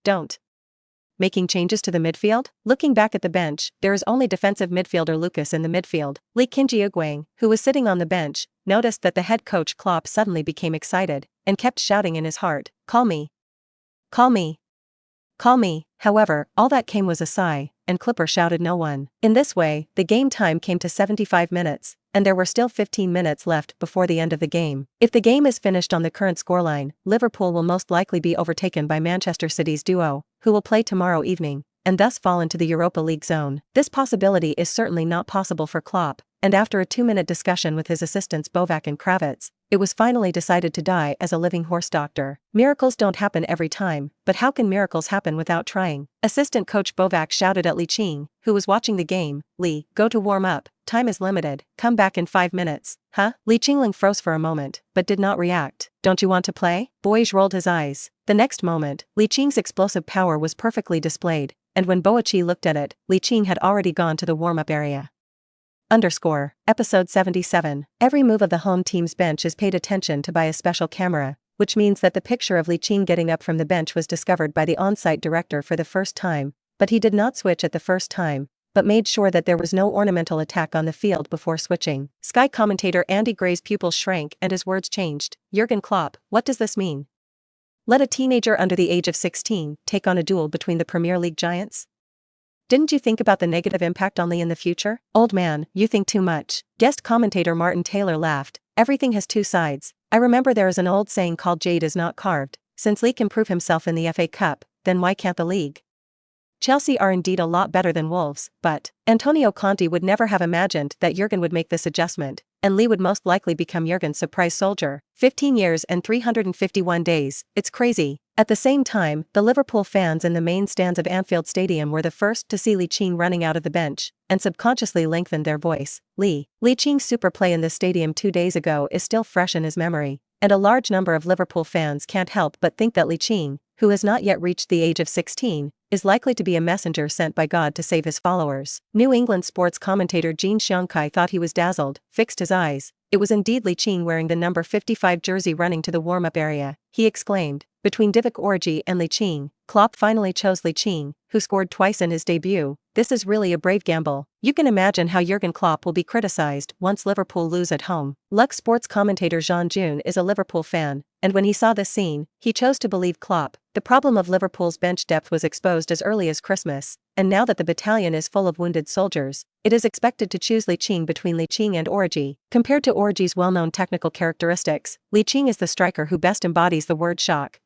Making changes to the midfield? Looking back at the bench, there is only defensive midfielder Lucas in the midfield. Li Qing, who was sitting on the bench, noticed that the head coach Klopp suddenly became excited, and kept shouting in his heart, "Call me! Call me! Call me!" However, all that came was a sigh, and Clipper shouted no one. In this way, the game time came to 75 minutes, and there were still 15 minutes left before the end of the game. If the game is finished on the current scoreline, Liverpool will most likely be overtaken by Manchester City's duo, who will play tomorrow evening, and thus fall into the Europa League zone. This possibility is certainly not possible for Klopp, and after a 2-minute discussion with his assistants Bovac and Kravitz, it was finally decided to die as a living horse doctor. Miracles don't happen every time, but how can miracles happen without trying? Assistant coach Bovac shouted at Li Qing, who was watching the game, "Li, go to warm up, time is limited, come back in 5 minutes." Huh? Li Qingling froze for a moment, but did not react. "Don't you want to play?" Boyge rolled his eyes. The next moment, Li Qing's explosive power was perfectly displayed, and when Boachi looked at it, Li Qing had already gone to the warm-up area. Episode 77. Every move of the home team's bench is paid attention to by a special camera, which means that the picture of Li Qing getting up from the bench was discovered by the on-site director for the first time, but he did not switch at the first time, but made sure that there was no ornamental attack on the field before switching. Sky commentator Andy Gray's pupils shrank and his words changed. Jurgen Klopp, what does this mean? Let a teenager under the age of 16 take on a duel between the Premier League giants? Didn't you think about the negative impact on Lee in the future? Old man, you think too much. Guest commentator Martin Taylor laughed. Everything has two sides. I remember there is an old saying called jade is not carved. Since Lee can prove himself in the FA Cup, then why can't the league? Chelsea are indeed a lot better than Wolves, but Antonio Conte would never have imagined that Jurgen would make this adjustment, and Lee would most likely become Jurgen's surprise soldier. 15 years and 351 days, it's crazy. At the same time, the Liverpool fans in the main stands of Anfield Stadium were the first to see Li Qing running out of the bench, and subconsciously lengthened their voice. Li Qing's super play in the stadium 2 days ago is still fresh in his memory, and a large number of Liverpool fans can't help but think that Li Qing, who has not yet reached the age of 16, is likely to be a messenger sent by God to save his followers. New England sports commentator Gene Xiongkai thought he was dazzled, fixed his eyes. It was indeed Li Qing wearing the number 55 jersey running to the warm-up area. He exclaimed. Between Divock Origi and Li Qing, Klopp finally chose Li Qing, who scored twice in his debut. This is really a brave gamble. You can imagine how Jurgen Klopp will be criticized once Liverpool lose at home. Lux sports commentator Jean June is a Liverpool fan, and when he saw this scene, he chose to believe Klopp. The problem of Liverpool's bench depth was exposed as early as Christmas, and now that the battalion is full of wounded soldiers, it is expected to choose Li Qing between Li Qing and Origi. Compared to Origi's well-known technical characteristics, Li Qing is the striker who best embodies the word shock.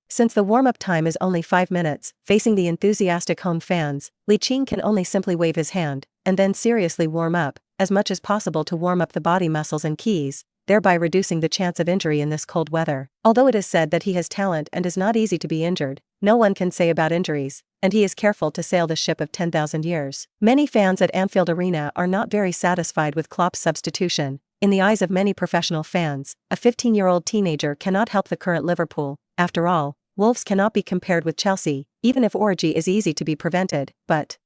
Since the warm-up time is only 5 minutes, facing the enthusiastic home fans, Li Qing can only simply wave his hand, and then seriously warm up, as much as possible to warm up the body muscles and keys, thereby reducing the chance of injury in this cold weather. Although it is said that he has talent and is not easy to be injured, no one can say about injuries, and he is careful to sail the ship of 10,000 years. Many fans at Anfield Arena are not very satisfied with Klopp's substitution. In the eyes of many professional fans, a 15-year-old teenager cannot help the current Liverpool. After all, Wolves cannot be compared with Chelsea, even if Origi is easy to be prevented. But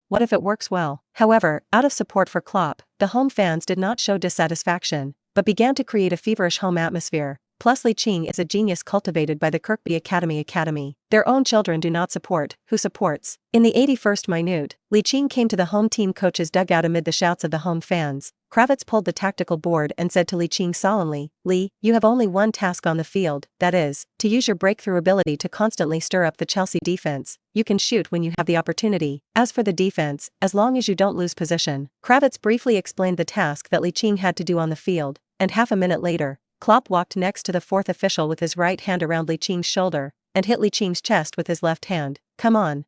what if it works well? However, out of support for Klopp, the home fans did not show dissatisfaction, but began to create a feverish home atmosphere. Plus Li Qing is a genius cultivated by the Kirkby Academy. Their own children do not support. Who supports? In the 81st minute, Li Qing came to the home team coach's dugout amid the shouts of the home fans. Kravitz pulled the tactical board and said to Li Qing solemnly, "Li, you have only one task on the field, that is, to use your breakthrough ability to constantly stir up the Chelsea defense. You can shoot when you have the opportunity. As for the defense, as long as you don't lose position." Kravitz briefly explained the task that Li Qing had to do on the field, and half a minute later, Klopp walked next to the fourth official with his right hand around Li Qing's shoulder, and hit Li Qing's chest with his left hand. "Come on.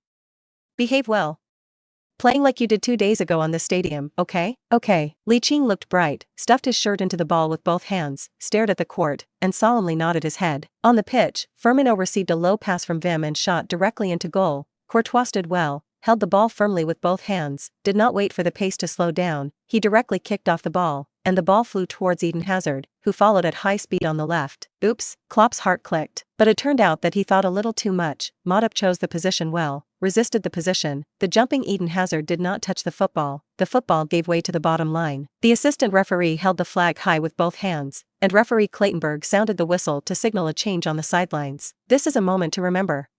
Behave well. Playing like you did 2 days ago on the stadium, okay?" "Okay." Li Qing looked bright, stuffed his shirt into the ball with both hands, stared at the court, and solemnly nodded his head. On the pitch, Firmino received a low pass from Vim and shot directly into goal. Courtois stood well, held the ball firmly with both hands, did not wait for the pace to slow down. He directly kicked off the ball, and the ball flew towards Eden Hazard, who followed at high speed on the left. Oops, Klopp's heart clicked. But it turned out that he thought a little too much. Matip chose the position well, resisted the position. The jumping Eden Hazard did not touch the football. The football gave way to the bottom line. The assistant referee held the flag high with both hands, and referee Claytonburg sounded the whistle to signal a change on the sidelines. This is a moment to remember.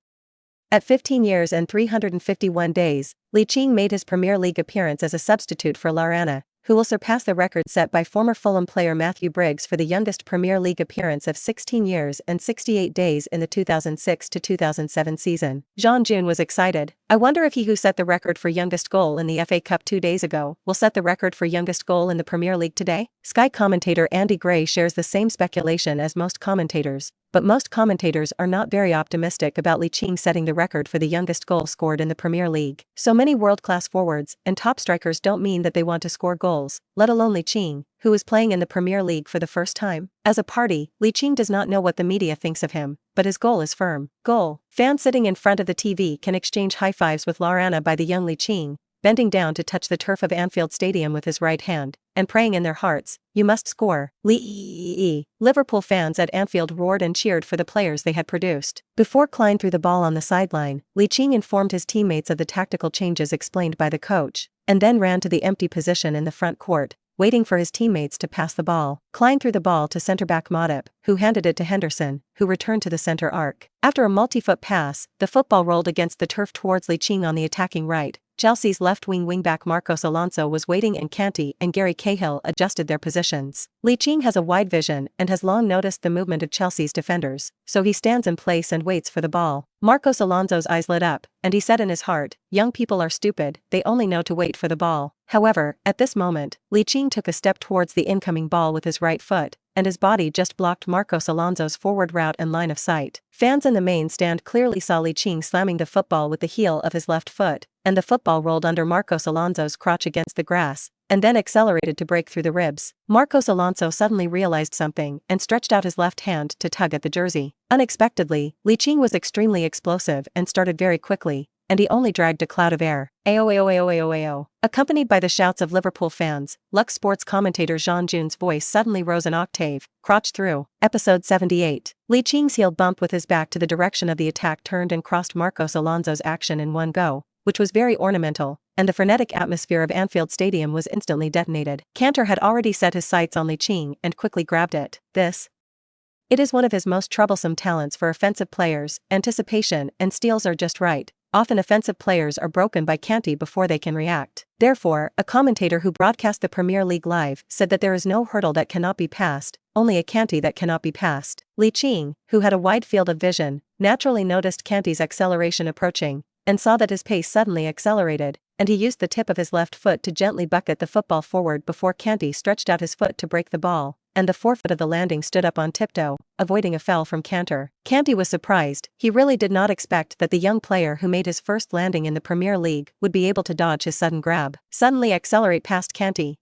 At 15 years and 351 days, Li Qing made his Premier League appearance as a substitute for Lallana, who will surpass the record set by former Fulham player Matthew Briggs for the youngest Premier League appearance of 16 years and 68 days in the 2006-2007 season. Jean June was excited. "I wonder if he who set the record for youngest goal in the FA Cup 2 days ago will set the record for youngest goal in the Premier League today?" Sky commentator Andy Gray shares the same speculation as most commentators. but most commentators are not very optimistic about Li Qing setting the record for the youngest goal scored in the Premier League. So many world-class forwards and top strikers don't mean that they want to score goals, let alone Li Qing, who is playing in the Premier League for the first time. As a party, Li Qing does not know what the media thinks of him, but his goal is firm. Goal. Fans sitting in front of the TV can exchange high fives with Laurana by the young Li Qing, bending down to touch the turf of Anfield Stadium with his right hand, and praying in their hearts, "You must score, Li." Liverpool fans at Anfield roared and cheered for the players they had produced. Before Klein threw the ball on the sideline, Li Qing informed his teammates of the tactical changes explained by the coach, and then ran to the empty position in the front court, waiting for his teammates to pass the ball. Klein threw the ball to centre-back Matip, who handed it to Henderson, who returned to the centre arc. After a multi-foot pass, the football rolled against the turf towards Li Qing on the attacking right. Chelsea's left-wing wingback Marcos Alonso was waiting and Kanté and Gary Cahill adjusted their positions. Li Qing has a wide vision and has long noticed the movement of Chelsea's defenders, so he stands in place and waits for the ball. Marcos Alonso's eyes lit up, and he said in his heart, "Young people are stupid, they only know to wait for the ball." However, at this moment, Li Qing took a step towards the incoming ball with his right foot, and his body just blocked Marcos Alonso's forward route and line of sight. Fans in the main stand clearly saw Li Qing slamming the football with the heel of his left foot, and the football rolled under Marcos Alonso's crotch against the grass, and then accelerated to break through the ribs. Marcos Alonso suddenly realized something and stretched out his left hand to tug at the jersey. Unexpectedly, Li Qing was extremely explosive and started very quickly, and he only dragged a cloud of air. Ayo. Accompanied by the shouts of Liverpool fans, Lux Sports commentator Jean Jun's voice suddenly rose an octave, crotch through. Episode 78. Li Qing's heel bumped with his back to the direction of the attack turned and crossed Marcos Alonso's action in one go, which was very ornamental, and the frenetic atmosphere of Anfield Stadium was instantly detonated. Cantor had already set his sights on Li Qing and quickly grabbed it. It is one of his most troublesome talents for offensive players. Anticipation and steals are just right. Often offensive players are broken by Kanté before they can react. Therefore, a commentator who broadcast the Premier League live said that there is no hurdle that cannot be passed, only a Kanté that cannot be passed. Li Qing, who had a wide field of vision, naturally noticed Kanté's acceleration approaching, and saw that his pace suddenly accelerated, and he used the tip of his left foot to gently bucket the football forward before Kanté stretched out his foot to break the ball, and the forefoot of the landing stood up on tiptoe, avoiding a foul from Cantor. Kanté was surprised. He really did not expect that the young player who made his first landing in the Premier League would be able to dodge his sudden grab. Suddenly accelerate past Kanté.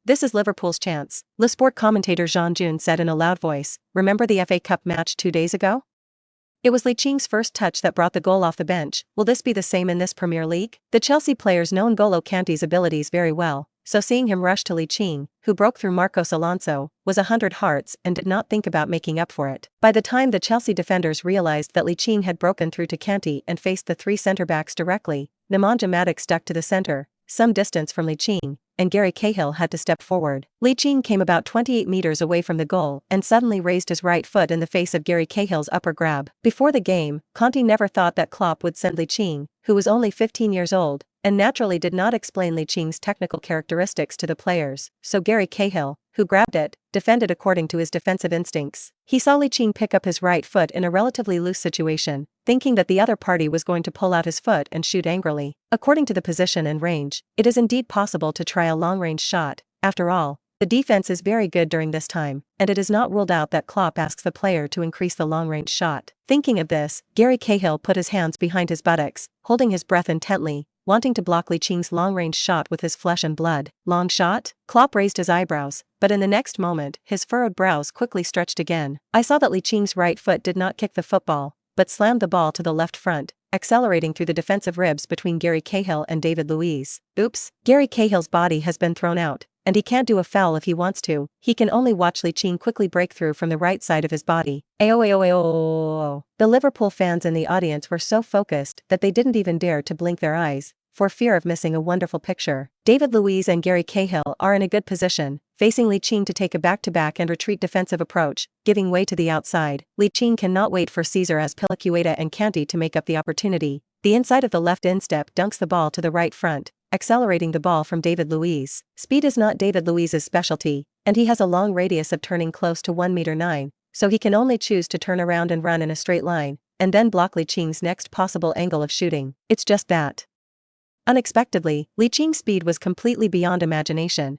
This is Liverpool's chance, Le Sport commentator Jean Jun said in a loud voice. Remember the FA Cup match 2 days ago? It was Li Qing's first touch that brought the goal off the bench. Will this be the same in this Premier League? The Chelsea players know N'Golo Kanté's abilities very well, so seeing him rush to Li Qing, who broke through Marcos Alonso, was 100 hearts and did not think about making up for it. By the time the Chelsea defenders realized that Li Qing had broken through to Kanté and faced the three centre-backs directly, Nemanja Matic stuck to the centre, some distance from Li Qing, and Gary Cahill had to step forward. Li Qing came about 28 meters away from the goal and suddenly raised his right foot in the face of Gary Cahill's upper grab. Before the game, Conte never thought that Klopp would send Li Qing, who was only 15 years old, and naturally did not explain Li Qing's technical characteristics to the players, so Gary Cahill, who grabbed it, defended according to his defensive instincts. He saw Li Qing pick up his right foot in a relatively loose situation, thinking that the other party was going to pull out his foot and shoot angrily. According to the position and range, it is indeed possible to try a long-range shot. After all, the defense is very good during this time, and it is not ruled out that Klopp asks the player to increase the long-range shot. Thinking of this, Gary Cahill put his hands behind his buttocks, holding his breath intently, wanting to block Li Qing's long-range shot with his flesh and blood. Long shot? Klopp raised his eyebrows, but in the next moment, his furrowed brows quickly stretched again. I saw that Li Qing's right foot did not kick the football, but slammed the ball to the left front, accelerating through the defensive ribs between Gary Cahill and David Luiz. Oops, Gary Cahill's body has been thrown out, and he can't do a foul if he wants to. He can only watch Li Qing quickly break through from the right side of his body. Ayo. The Liverpool fans in the audience were so focused that they didn't even dare to blink their eyes, for fear of missing a wonderful picture. David Luiz and Gary Cahill are in a good position, facing Li Qing to take a back-to-back and retreat defensive approach, giving way to the outside. Li Qing cannot wait for Cesar Azpilicueta and Kanté to make up the opportunity. The inside of the left instep dunks the ball to the right front, accelerating the ball from David Luiz. Speed is not David Luiz's specialty, and he has a long radius of turning close to 1.9 meters, so he can only choose to turn around and run in a straight line, and then block Li Qing's next possible angle of shooting. It's just that. Unexpectedly, Li Qing's speed was completely beyond imagination,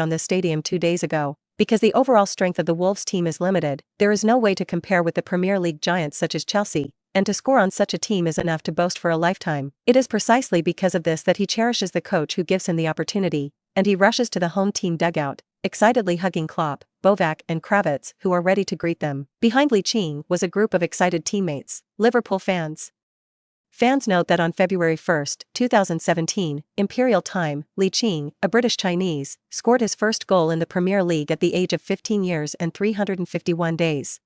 on this stadium 2 days ago. Because the overall strength of the Wolves team is limited, there is no way to compare with the Premier League giants such as Chelsea, and to score on such a team is enough to boast for a lifetime. It is precisely because of this that he cherishes the coach who gives him the opportunity, and he rushes to the home team dugout, excitedly hugging Klopp, Bovac and Kravitz, who are ready to greet them. Behind Li Qing was a group of excited teammates, Liverpool fans. Fans note that on February 1, 2017, Imperial Time, Li Qing, a British Chinese, scored his first goal in the Premier League at the age of 15 years and 351 days.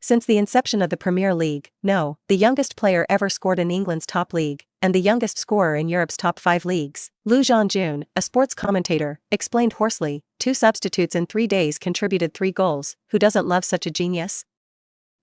Since the inception of the Premier League, the youngest player ever scored in England's top league, and the youngest scorer in Europe's top 5 leagues. Lu Zhongjun, a sports commentator, explained hoarsely, 2 substitutes in 3 days contributed 3 goals, who doesn't love such a genius?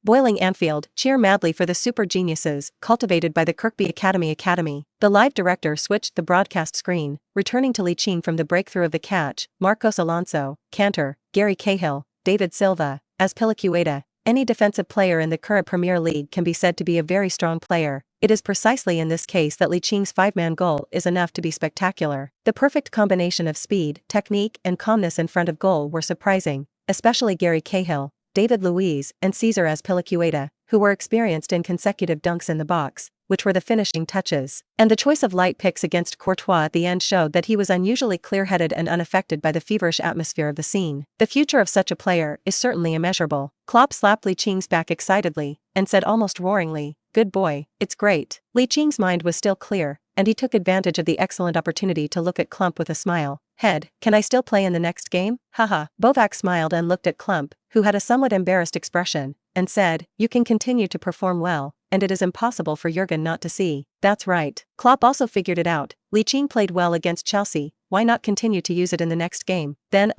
Boiling Anfield, cheer madly for the super geniuses, cultivated by the Kirkby Academy. The live director switched the broadcast screen, returning to Li Qing from the breakthrough of the catch, Marcos Alonso, Cantor, Gary Cahill, David Silva, Azpilicueta. Any defensive player in the current Premier League can be said to be a very strong player, It is precisely in this case that Li Qing's 5-man goal is enough to be spectacular. The perfect combination of speed, technique and calmness in front of goal were surprising, especially Gary Cahill, David Luiz and Cesar Azpilicueta, who were experienced in consecutive dunks in the box, which were the finishing touches. And the choice of light picks against Courtois at the end showed that he was unusually clear-headed and unaffected by the feverish atmosphere of the scene. The future of such a player is certainly immeasurable. Klopp slapped Li Qing's back excitedly, and said almost roaringly, "Good boy, it's great." Li Qing's mind was still clear, and he took advantage of the excellent opportunity to look at Klump with a smile. "Head, can I still play in the next game? Haha." Bovak smiled and looked at Klump, who had a somewhat embarrassed expression, and said, "You can continue to perform well, and it is impossible for Jurgen not to see." "That's right." Klopp also figured it out. Li Qing played well against Chelsea, why not continue to use it in the next game? Then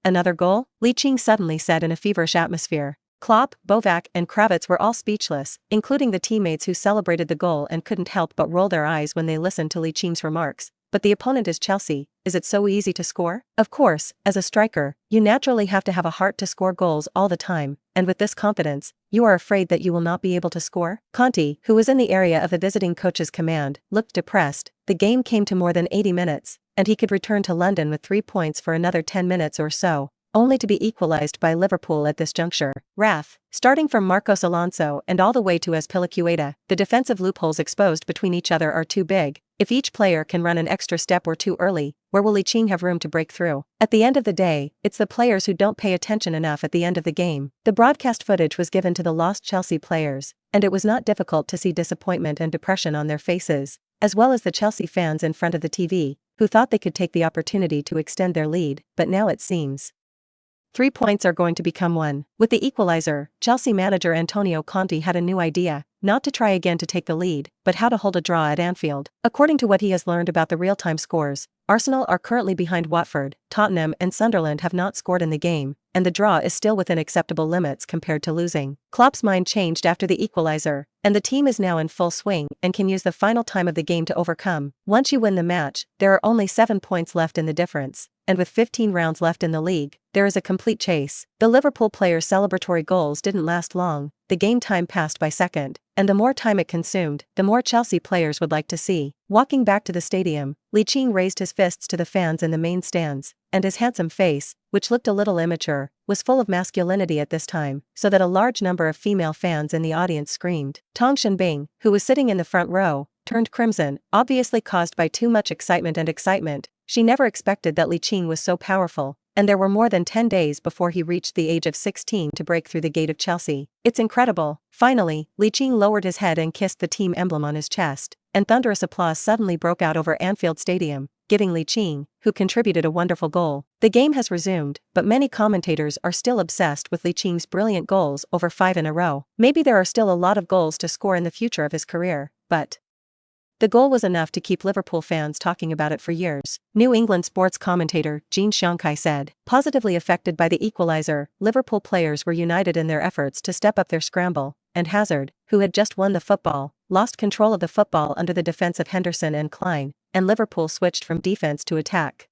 Another goal? Li Qing suddenly said in a feverish atmosphere. Klopp, Bovak and Kravitz were all speechless, including the teammates who celebrated the goal and couldn't help but roll their eyes when they listened to Li Qing's remarks. "But the opponent is Chelsea, is it so easy to score?" Of course, as a striker, you naturally have to have a heart to score goals all the time, and with this confidence, you are afraid that you will not be able to score? Conte, who was in the area of the visiting coach's command, looked depressed. The game came to more than 80 minutes, and he could return to London with 3 points for another 10 minutes or so, only to be equalized by Liverpool at this juncture. Wrath, starting from Marcos Alonso and all the way to Azpilicueta, the defensive loopholes exposed between each other are too big. If each player can run an extra step or two early, where will Li Qing have room to break through? At the end of the day, it's the players who don't pay attention enough at the end of the game. The broadcast footage was given to the lost Chelsea players, and it was not difficult to see disappointment and depression on their faces, as well as the Chelsea fans in front of the TV, who thought they could take the opportunity to extend their lead, but now it seems 3 points are going to become 1. With the equalizer, Chelsea manager Antonio Conte had a new idea, not to try again to take the lead, but how to hold a draw at Anfield. According to what he has learned about the real-time scores, Arsenal are currently behind Watford, Tottenham and Sunderland have not scored in the game, and the draw is still within acceptable limits compared to losing. Klopp's mind changed after the equalizer, and the team is now in full swing and can use the final time of the game to overcome. Once you win the match, there are only 7 points left in the difference, and with 15 rounds left in the league, there is a complete chase. The Liverpool players' celebratory goals didn't last long. The game time passed by second, and the more time it consumed, the more Chelsea players would like to see. Walking back to the stadium, Li Qing raised his fists to the fans in the main stands, and his handsome face, which looked a little immature, was full of masculinity at this time, so that a large number of female fans in the audience screamed. Tong Shenbing, who was sitting in the front row, turned crimson, obviously caused by too much excitement. She never expected that Li Qing was so powerful, and there were more than 10 days before he reached the age of 16 to break through the gate of Chelsea. It's incredible. Finally, Li Qing lowered his head and kissed the team emblem on his chest, and thunderous applause suddenly broke out over Anfield Stadium, giving Li Qing, who contributed a wonderful goal. The game has resumed, but many commentators are still obsessed with Li Qing's brilliant goals over 5 in a row. Maybe there are still a lot of goals to score in the future of his career, but the goal was enough to keep Liverpool fans talking about it for years. New England sports commentator Jean Xiangkai said, positively affected by the equalizer, Liverpool players were united in their efforts to step up their scramble, and Hazard, who had just won the football, lost control of the football under the defense of Henderson and Klein, and Liverpool switched from defense to attack.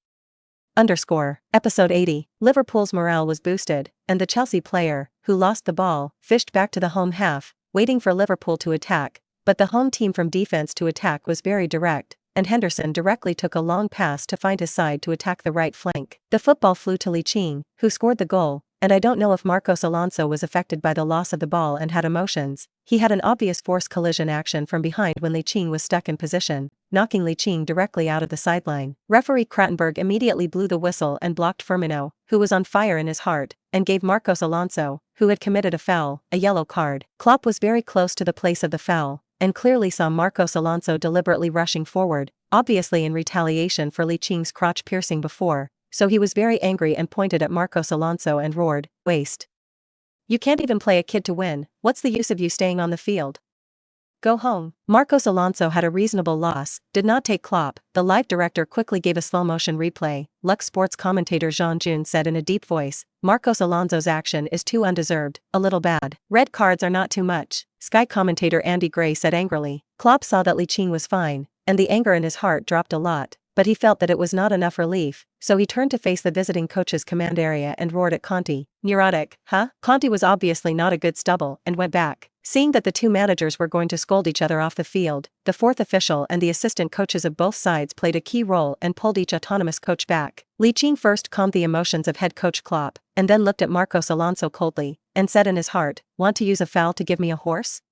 Episode 80. Liverpool's morale was boosted, and the Chelsea player, who lost the ball, fished back to the home half, waiting for Liverpool to attack. But the home team from defense to attack was very direct, and Henderson directly took a long pass to find his side to attack the right flank. The football flew to Li Qing, who scored the goal, and I don't know if Marcos Alonso was affected by the loss of the ball and had emotions. He had an obvious force collision action from behind when Li Qing was stuck in position, knocking Li Qing directly out of the sideline. Referee Krattenberg immediately blew the whistle and blocked Firmino, who was on fire in his heart, and gave Marcos Alonso, who had committed a foul, a yellow card. Klopp was very close to the place of the foul, and clearly saw Marcos Alonso deliberately rushing forward, obviously in retaliation for Li Qing's crotch piercing before, so he was very angry and pointed at Marcos Alonso and roared, "Waste. You can't even play a kid to win, what's the use of you staying on the field? Go home." Marcos Alonso had a reasonable loss, did not take Klopp. The live director quickly gave a slow-motion replay. Lux Sports commentator Jean Jun said in a deep voice, "Marcos Alonso's action is too undeserved, a little bad. Red cards are not too much." Sky commentator Andy Gray said angrily. Klopp saw that Li Qing was fine, and the anger in his heart dropped a lot, but he felt that it was not enough relief, so he turned to face the visiting coach's command area and roared at Conte, "Neurotic, huh?" Conte was obviously not a good stubble and went back. Seeing that the two managers were going to scold each other off the field, the fourth official and the assistant coaches of both sides played a key role and pulled each autonomous coach back. Li Qing first calmed the emotions of head coach Klopp, and then looked at Marcos Alonso coldly, and said in his heart, "Want to use a foul to give me a horse?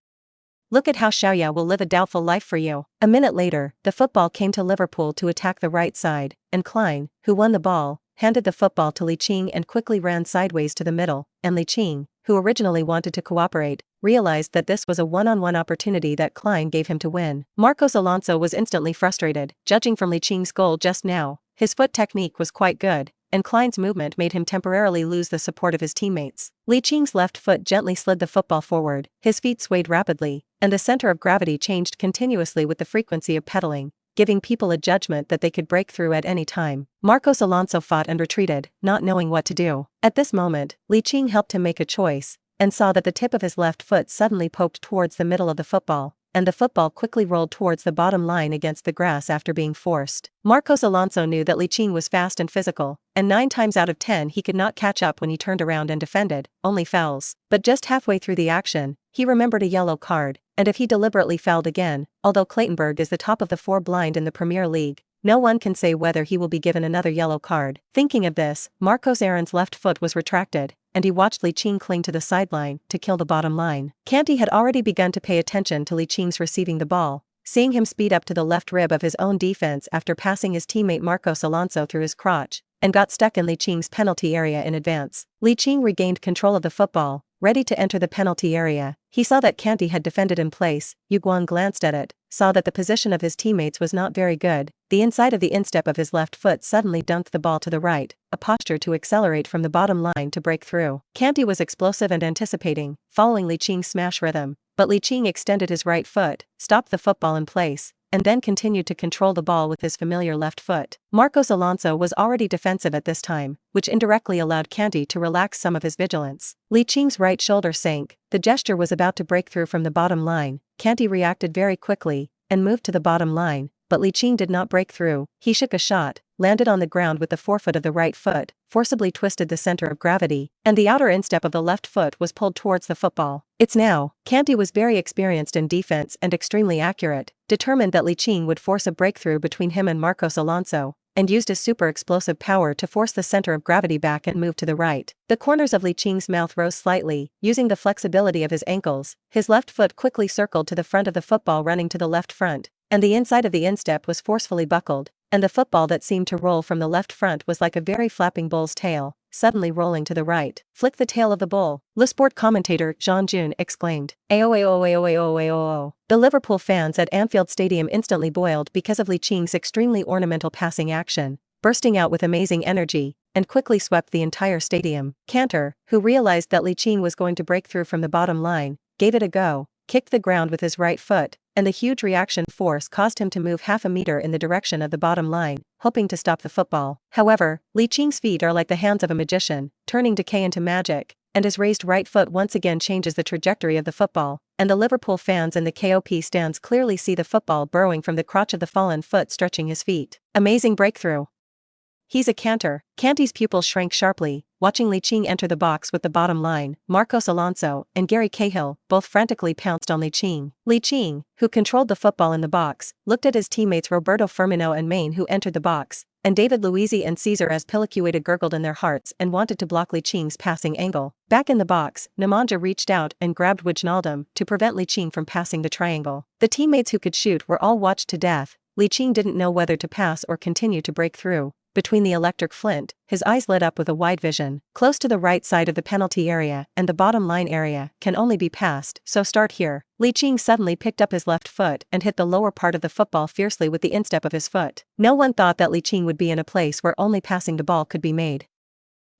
Look at how Xiaoya will live a doubtful life for you." A minute later, the football came to Liverpool to attack the right side, and Klein, who won the ball, handed the football to Li Qing and quickly ran sideways to the middle, and Li Qing, who originally wanted to cooperate, realized that this was a one-on-one opportunity that Klein gave him to win. Marcos Alonso was instantly frustrated. Judging from Li Qing's goal just now, his foot technique was quite good, and Klein's movement made him temporarily lose the support of his teammates. Li Qing's left foot gently slid the football forward, his feet swayed rapidly, and the center of gravity changed continuously with the frequency of pedaling, giving people a judgment that they could break through at any time. Marcos Alonso fought and retreated, not knowing what to do. At this moment, Li Qing helped him make a choice, and saw that the tip of his left foot suddenly poked towards the middle of the football, and the football quickly rolled towards the bottom line against the grass after being forced. Marcos Alonso knew that Li Qing was fast and physical, and 9 times out of 10 he could not catch up when he turned around and defended, only fouls. But just halfway through the action, he remembered a yellow card, and if he deliberately fouled again, although Claytonburg is the top of the 4 blind in the Premier League, no one can say whether he will be given another yellow card. Thinking of this, Marcos Aaron's left foot was retracted, and he watched Li Qing cling to the sideline to kill the bottom line. Kanté had already begun to pay attention to Li Qing's receiving the ball, seeing him speed up to the left rib of his own defense after passing his teammate Marcos Alonso through his crotch, and got stuck in Li Qing's penalty area in advance. Li Qing regained control of the football, ready to enter the penalty area. He saw that Kanté had defended in place. Yuguan glanced at it, saw that the position of his teammates was not very good. The inside of the instep of his left foot suddenly dunked the ball to the right, a posture to accelerate from the bottom line to break through. Kanté was explosive and anticipating, following Li Qing's smash rhythm, but Li Qing extended his right foot, stopped the football in place, and then continued to control the ball with his familiar left foot. Marcos Alonso was already defensive at this time, which indirectly allowed Kanté to relax some of his vigilance. Li Qing's right shoulder sank, the gesture was about to break through from the bottom line. Kanté reacted very quickly, and moved to the bottom line, but Li Qing did not break through. He shook a shot, landed on the ground with the forefoot of the right foot, forcibly twisted the center of gravity, and the outer instep of the left foot was pulled towards the football. It's now. Kanté was very experienced in defense and extremely accurate, determined that Li Qing would force a breakthrough between him and Marcos Alonso, and used his super explosive power to force the center of gravity back and move to the right. The corners of Li Qing's mouth rose slightly, using the flexibility of his ankles. His left foot quickly circled to the front of the football, running to the left front, and the inside of the instep was forcefully buckled, and the football that seemed to roll from the left front was like a very flapping bull's tail, suddenly rolling to the right. "Flick the tail of the bull," Le Sport commentator Jean Jun exclaimed. Aoaoaoaoaoaoao. The Liverpool fans at Anfield Stadium instantly boiled because of Li Qing's extremely ornamental passing action, bursting out with amazing energy, and quickly swept the entire stadium. Cantor, who realized that Li Qing was going to break through from the bottom line, gave it a go, kicked the ground with his right foot, and the huge reaction force caused him to move half a meter in the direction of the bottom line, hoping to stop the football. However, Li Qing's feet are like the hands of a magician, turning decay into magic, and his raised right foot once again changes the trajectory of the football, and the Liverpool fans in the KOP stands clearly see the football burrowing from the crotch of the fallen foot stretching his feet. Amazing breakthrough. He's a canter. Kanté's pupils shrank sharply, watching Li Qing enter the box with the bottom line. Marcos Alonso and Gary Cahill both frantically pounced on Li Qing. Li Qing, who controlled the football in the box, looked at his teammates Roberto Firmino and Maine, who entered the box, and David Luiz and Cesar Azpilicueta gurgled in their hearts and wanted to block Li Qing's passing angle. Back in the box, Nemanja reached out and grabbed Wijnaldum to prevent Li Qing from passing the triangle. The teammates who could shoot were all watched to death. Li Qing didn't know whether to pass or continue to break through. Between the electric flint, his eyes lit up with a wide vision. Close to the right side of the penalty area and the bottom line area can only be passed, so start here. Li Qing suddenly picked up his left foot and hit the lower part of the football fiercely with the instep of his foot. No one thought that Li Qing would be in a place where only passing the ball could be made.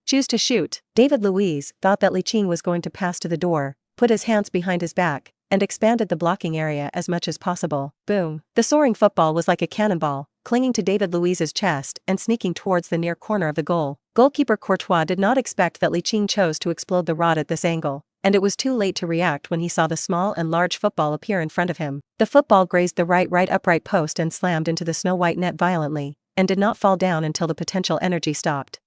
Choose to shoot. David Luiz thought that Li Qing was going to pass to the door, put his hands behind his back, and expanded the blocking area as much as possible. Boom. The soaring football was like a cannonball, clinging to David Luiz's chest and sneaking towards the near corner of the goal. Goalkeeper Courtois did not expect that Li Qing chose to explode the rod at this angle, and it was too late to react when he saw the small and large football appear in front of him. The football grazed the right upright post and slammed into the snow-white net violently, and did not fall down until the potential energy stopped.